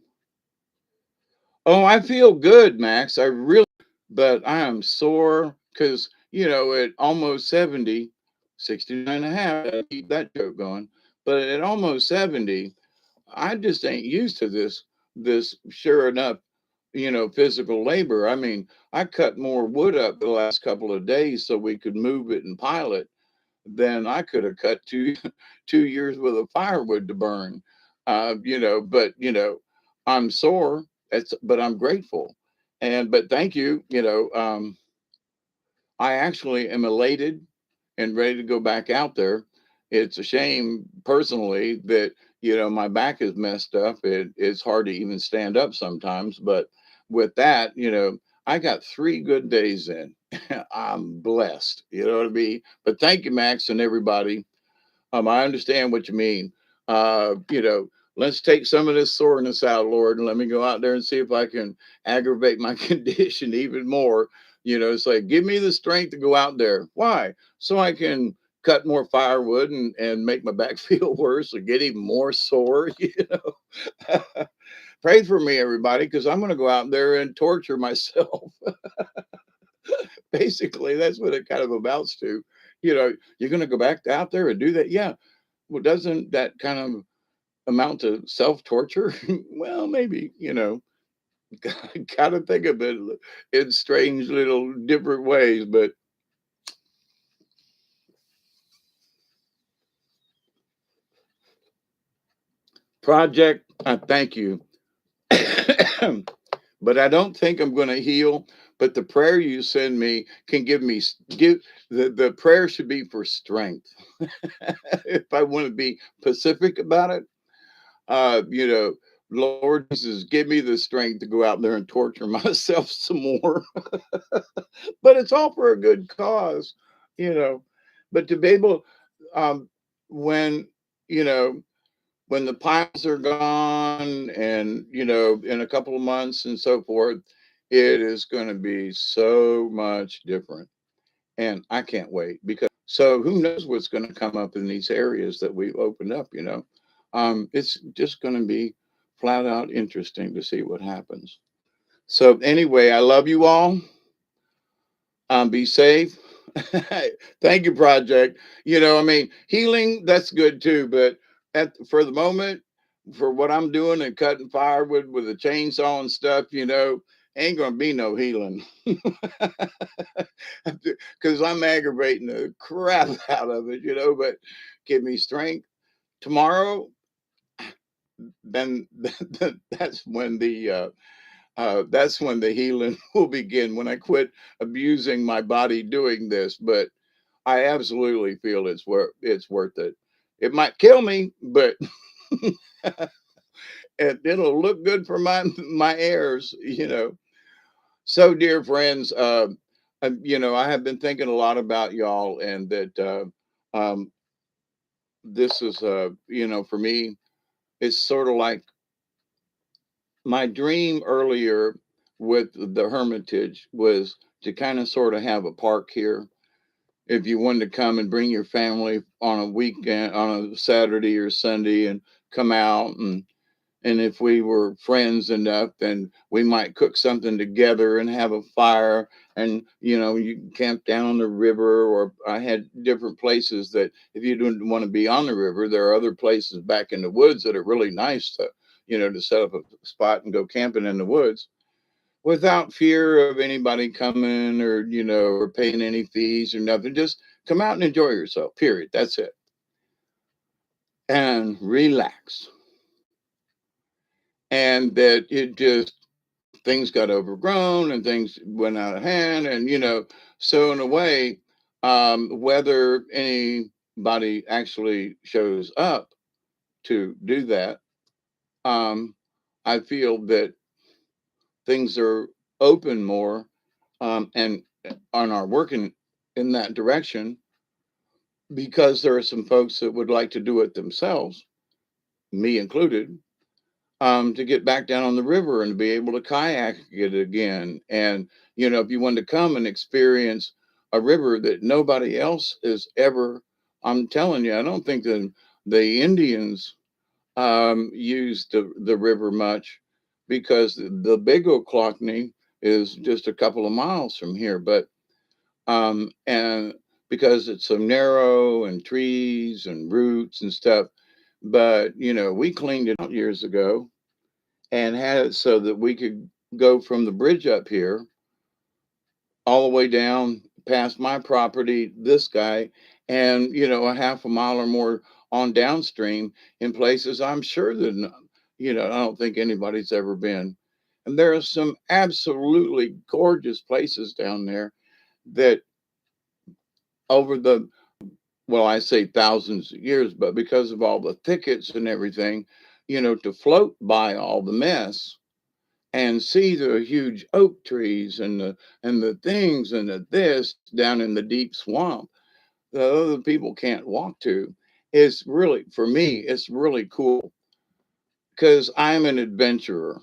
Oh, I feel good, Max. I really, but I am sore because, at almost 70, 69 and a half, I keep that joke going. But at almost 70, I just ain't used to this sure enough, physical labor. I mean, I cut more wood up the last couple of days so we could move it and pile it than I could have cut two 2 years worth of firewood to burn. But I'm sore. But I'm grateful, but thank you. I actually am elated and ready to go back out there. It's a shame personally that my back is messed up. It's hard to even stand up sometimes, but with that, I got 3 good days in. I'm blessed. You know what I mean? But thank you, Max, and everybody. I understand what you mean. Let's take some of this soreness out, Lord, and let me go out there and see if I can aggravate my condition even more. It's like, give me the strength to go out there. Why? So I can cut more firewood and make my back feel worse or get even more sore. Pray for me, everybody, because I'm going to go out there and torture myself. Basically, that's what it kind of amounts to. You're going to go back out there and do that. Yeah. Well, doesn't that kind of amount to self torture? Well, maybe, got to think of it in strange little different ways. But project, I thank you. But I don't think I'm going to heal. But the prayer you send me can give the prayer should be for strength. If I want to be specific about it, uh, you know, Lord Jesus, give me the strength to go out there and torture myself some more. But it's all for a good cause, you know. But to be able, um, when, you know, when the piles are gone and, in a couple of months and so forth, it is going to be so much different. And I can't wait because so who knows what's going to come up in these areas that we've opened up. It's just going to be flat out interesting to see what happens. So anyway, I love you all. Be safe. Thank you, Project. I mean, healing, that's good too. But for the moment, for what I'm doing and cutting firewood with a chainsaw and stuff, ain't going to be no healing. Because I'm aggravating the crap out of it. But give me strength. Tomorrow, then that's when the healing will begin, when I quit abusing my body doing this. But I absolutely feel it's worth it. It might kill me, but it'll look good for my heirs. So, dear friends, I have been thinking a lot about y'all, and that this is, for me, it's sort of like my dream earlier with the Hermitage was to kind of sort of have a park here. If you wanted to come and bring your family on a weekend, on a Saturday or Sunday, and come out, and if we were friends enough, then we might cook something together and have a fire. And you can camp down on the river, or I had different places that if you don't want to be on the river, there are other places back in the woods that are really nice to set up a spot and go camping in the woods without fear of anybody coming, or paying any fees or nothing. Just come out and enjoy yourself, period. That's it. And relax. And that it just, things got overgrown and things went out of hand. And, so in a way, whether anybody actually shows up to do that, um, I feel that things are open more, and are working in that direction, because there are some folks that would like to do it themselves, me included, to get back down on the river and to be able to kayak it again. And, if you wanted to come and experience a river that nobody else is ever, I'm telling you, I don't think that the Indians used the river much, because the Big Oclockney is just a couple of miles from here. But and because it's so narrow and trees and roots and stuff. But we cleaned it out years ago and had it so that we could go from the bridge up here all the way down past my property, this guy, and a half a mile or more on downstream, in places I'm sure that I don't think anybody's ever been. And there are some absolutely gorgeous places down there that, over the, well, I say thousands of years, but because of all the thickets and everything, to float by all the mess and see the huge oak trees and the things and the this down in the deep swamp that other people can't walk to, is really, for me, it's really cool, because I'm an adventurer.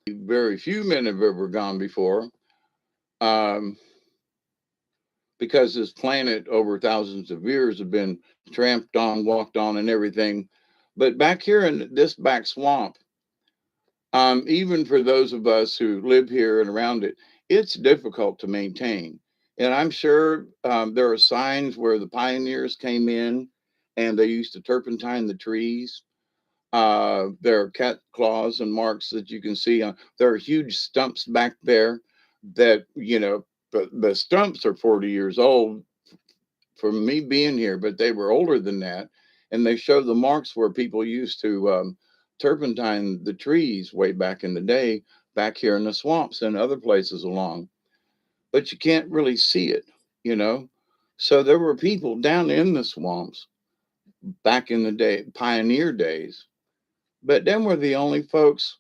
Very few men have ever gone before, um, because this planet over thousands of years have been tramped on, walked on, and everything. But back here in this back swamp, even for those of us who live here and around it, it's difficult to maintain. And I'm sure there are signs where the pioneers came in and they used to turpentine the trees. There are cat claws and marks that you can see. There are huge stumps back there that, the stumps are 40 years old from me being here, but they were older than that. And they show the marks where people used to turpentine the trees way back in the day, back here in the swamps and other places along. But you can't really see it, you know? So there were people down in the swamps back in the day, pioneer days, But then we're the only folks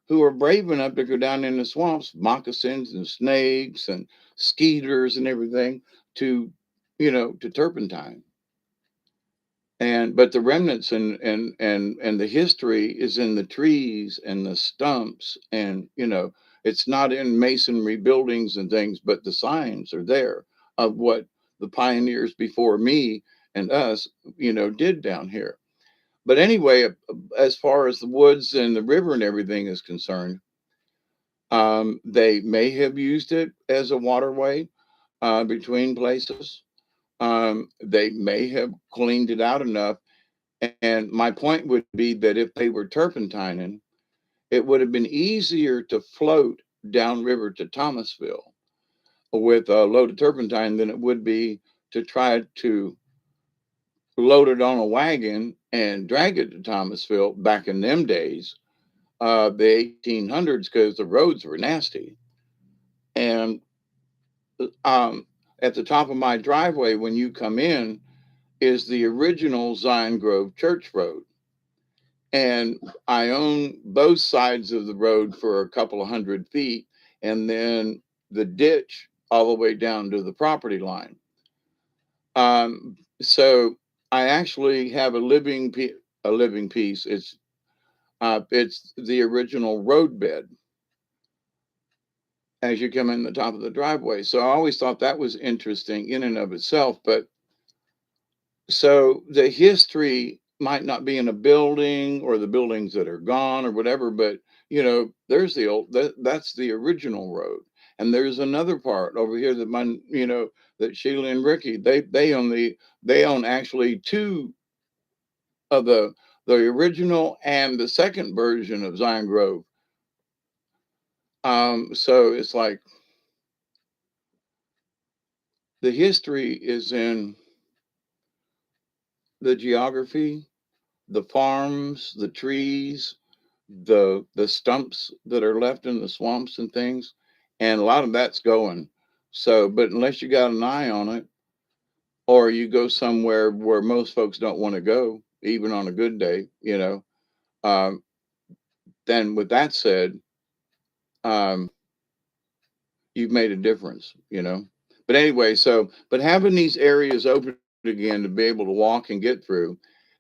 who are brave enough to go down in the swamps, moccasins and snakes and skeeters and everything to, to turpentine. And but the remnants and the history is in the trees and the stumps, and it's not in masonry buildings and things, but the signs are there of what the pioneers before me and us did down here. But anyway, as far as the woods and the river and everything is concerned, they may have used it as a waterway between places. They may have cleaned it out enough. And my point would be that if they were turpentining, it would have been easier to float downriver to Thomasville with a load of turpentine than it would be to try to load it on a wagon and drag it to Thomasville back in them days, the 1800s, because the roads were nasty. And at the top of my driveway, when you come in, is the original Zion Grove Church Road. And I own both sides of the road for a couple of 100 feet, and then the ditch all the way down to the property line. So I actually have a living piece. It's the original road bed as you come in the top of the driveway. So I always thought that was interesting in and of itself. But so the history might not be in a building or the buildings that are gone or whatever, but there's that's the original road. And there's another part over here that that Sheila and Ricky, they own actually two of the original and the second version of Zion Grove. So it's like the history is in the geography, the farms, the trees, the stumps that are left in the swamps and things, and a lot of that's going. So, but unless you got an eye on it, or you go somewhere where most folks don't want to go, even on a good day, um, then with that said, um, you've made a difference. But anyway, but having these areas open again to be able to walk and get through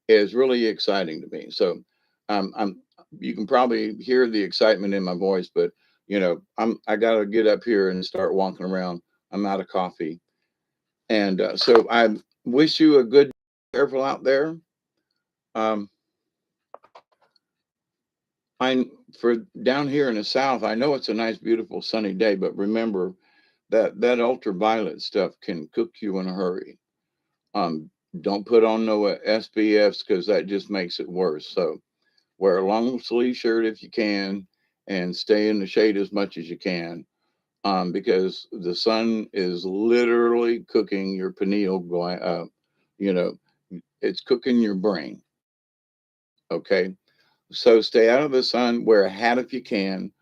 is really exciting to me. So, I'm you can probably hear the excitement in my voice, but I got to get up here and start walking around. I'm out of coffee, and so I wish you a good careful out there. Um, I for down here in the south, I know it's a nice, beautiful, sunny day, but remember that ultraviolet stuff can cook you in a hurry. Um, don't put on no SPFs because that just makes it worse. So wear a long sleeve shirt if you can, and stay in the shade as much as you can, because the sun is literally cooking your pineal going up. You know, it's cooking your brain. Okay, so stay out of the sun. Wear a hat if you can,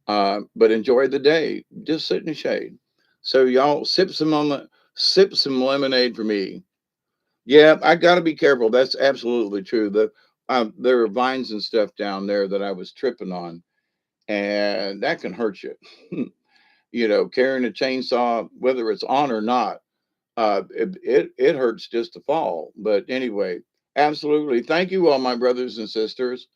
but enjoy the day. Just sit in the shade. So y'all sip some lemonade for me. Yeah, I got to be careful. That's absolutely true. There are vines and stuff down there that I was tripping on, and that can hurt you. Carrying a chainsaw, whether it's on or not, it hurts just to fall. But anyway, absolutely. Thank you, all my brothers and sisters.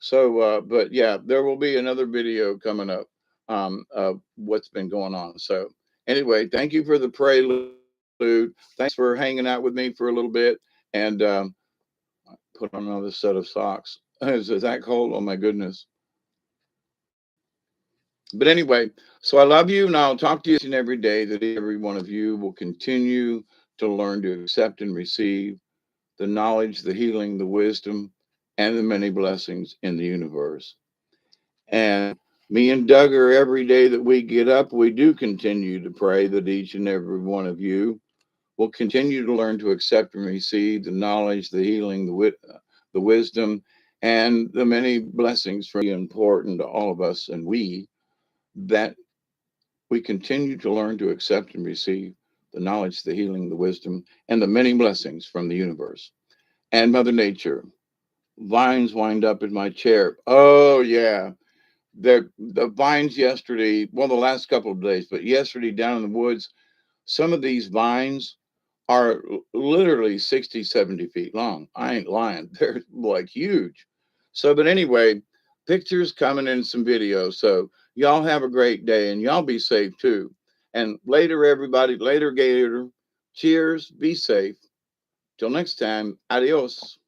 So, but yeah, there will be another video coming up of what's been going on. So, anyway, thank you for the prelude. Thanks for hanging out with me for a little bit. And put on another set of socks. Is it that cold? Oh my goodness. But anyway, so I love you, and I'll talk to you each and every day that every one of you will continue to learn to accept and receive the knowledge, the healing, the wisdom, and the many blessings in the universe. And me and Doug are every day that we get up, we do continue to pray that each and every one of you will continue to learn to accept and receive the knowledge, the healing, the wisdom, and the many blessings from important to all of us. And that we continue to learn to accept and receive the knowledge, the healing, the wisdom, and the many blessings from the universe and Mother Nature. Vines wind up in my chair. Oh yeah. The vines yesterday, well, the last couple of days, but yesterday down in the woods, some of these vines are literally 60, 70 feet long. I ain't lying. They're like huge. So, but anyway, pictures coming in some videos. So y'all have a great day and y'all be safe too. And later, everybody, later, Gator. Cheers. Be safe. Till next time. Adios.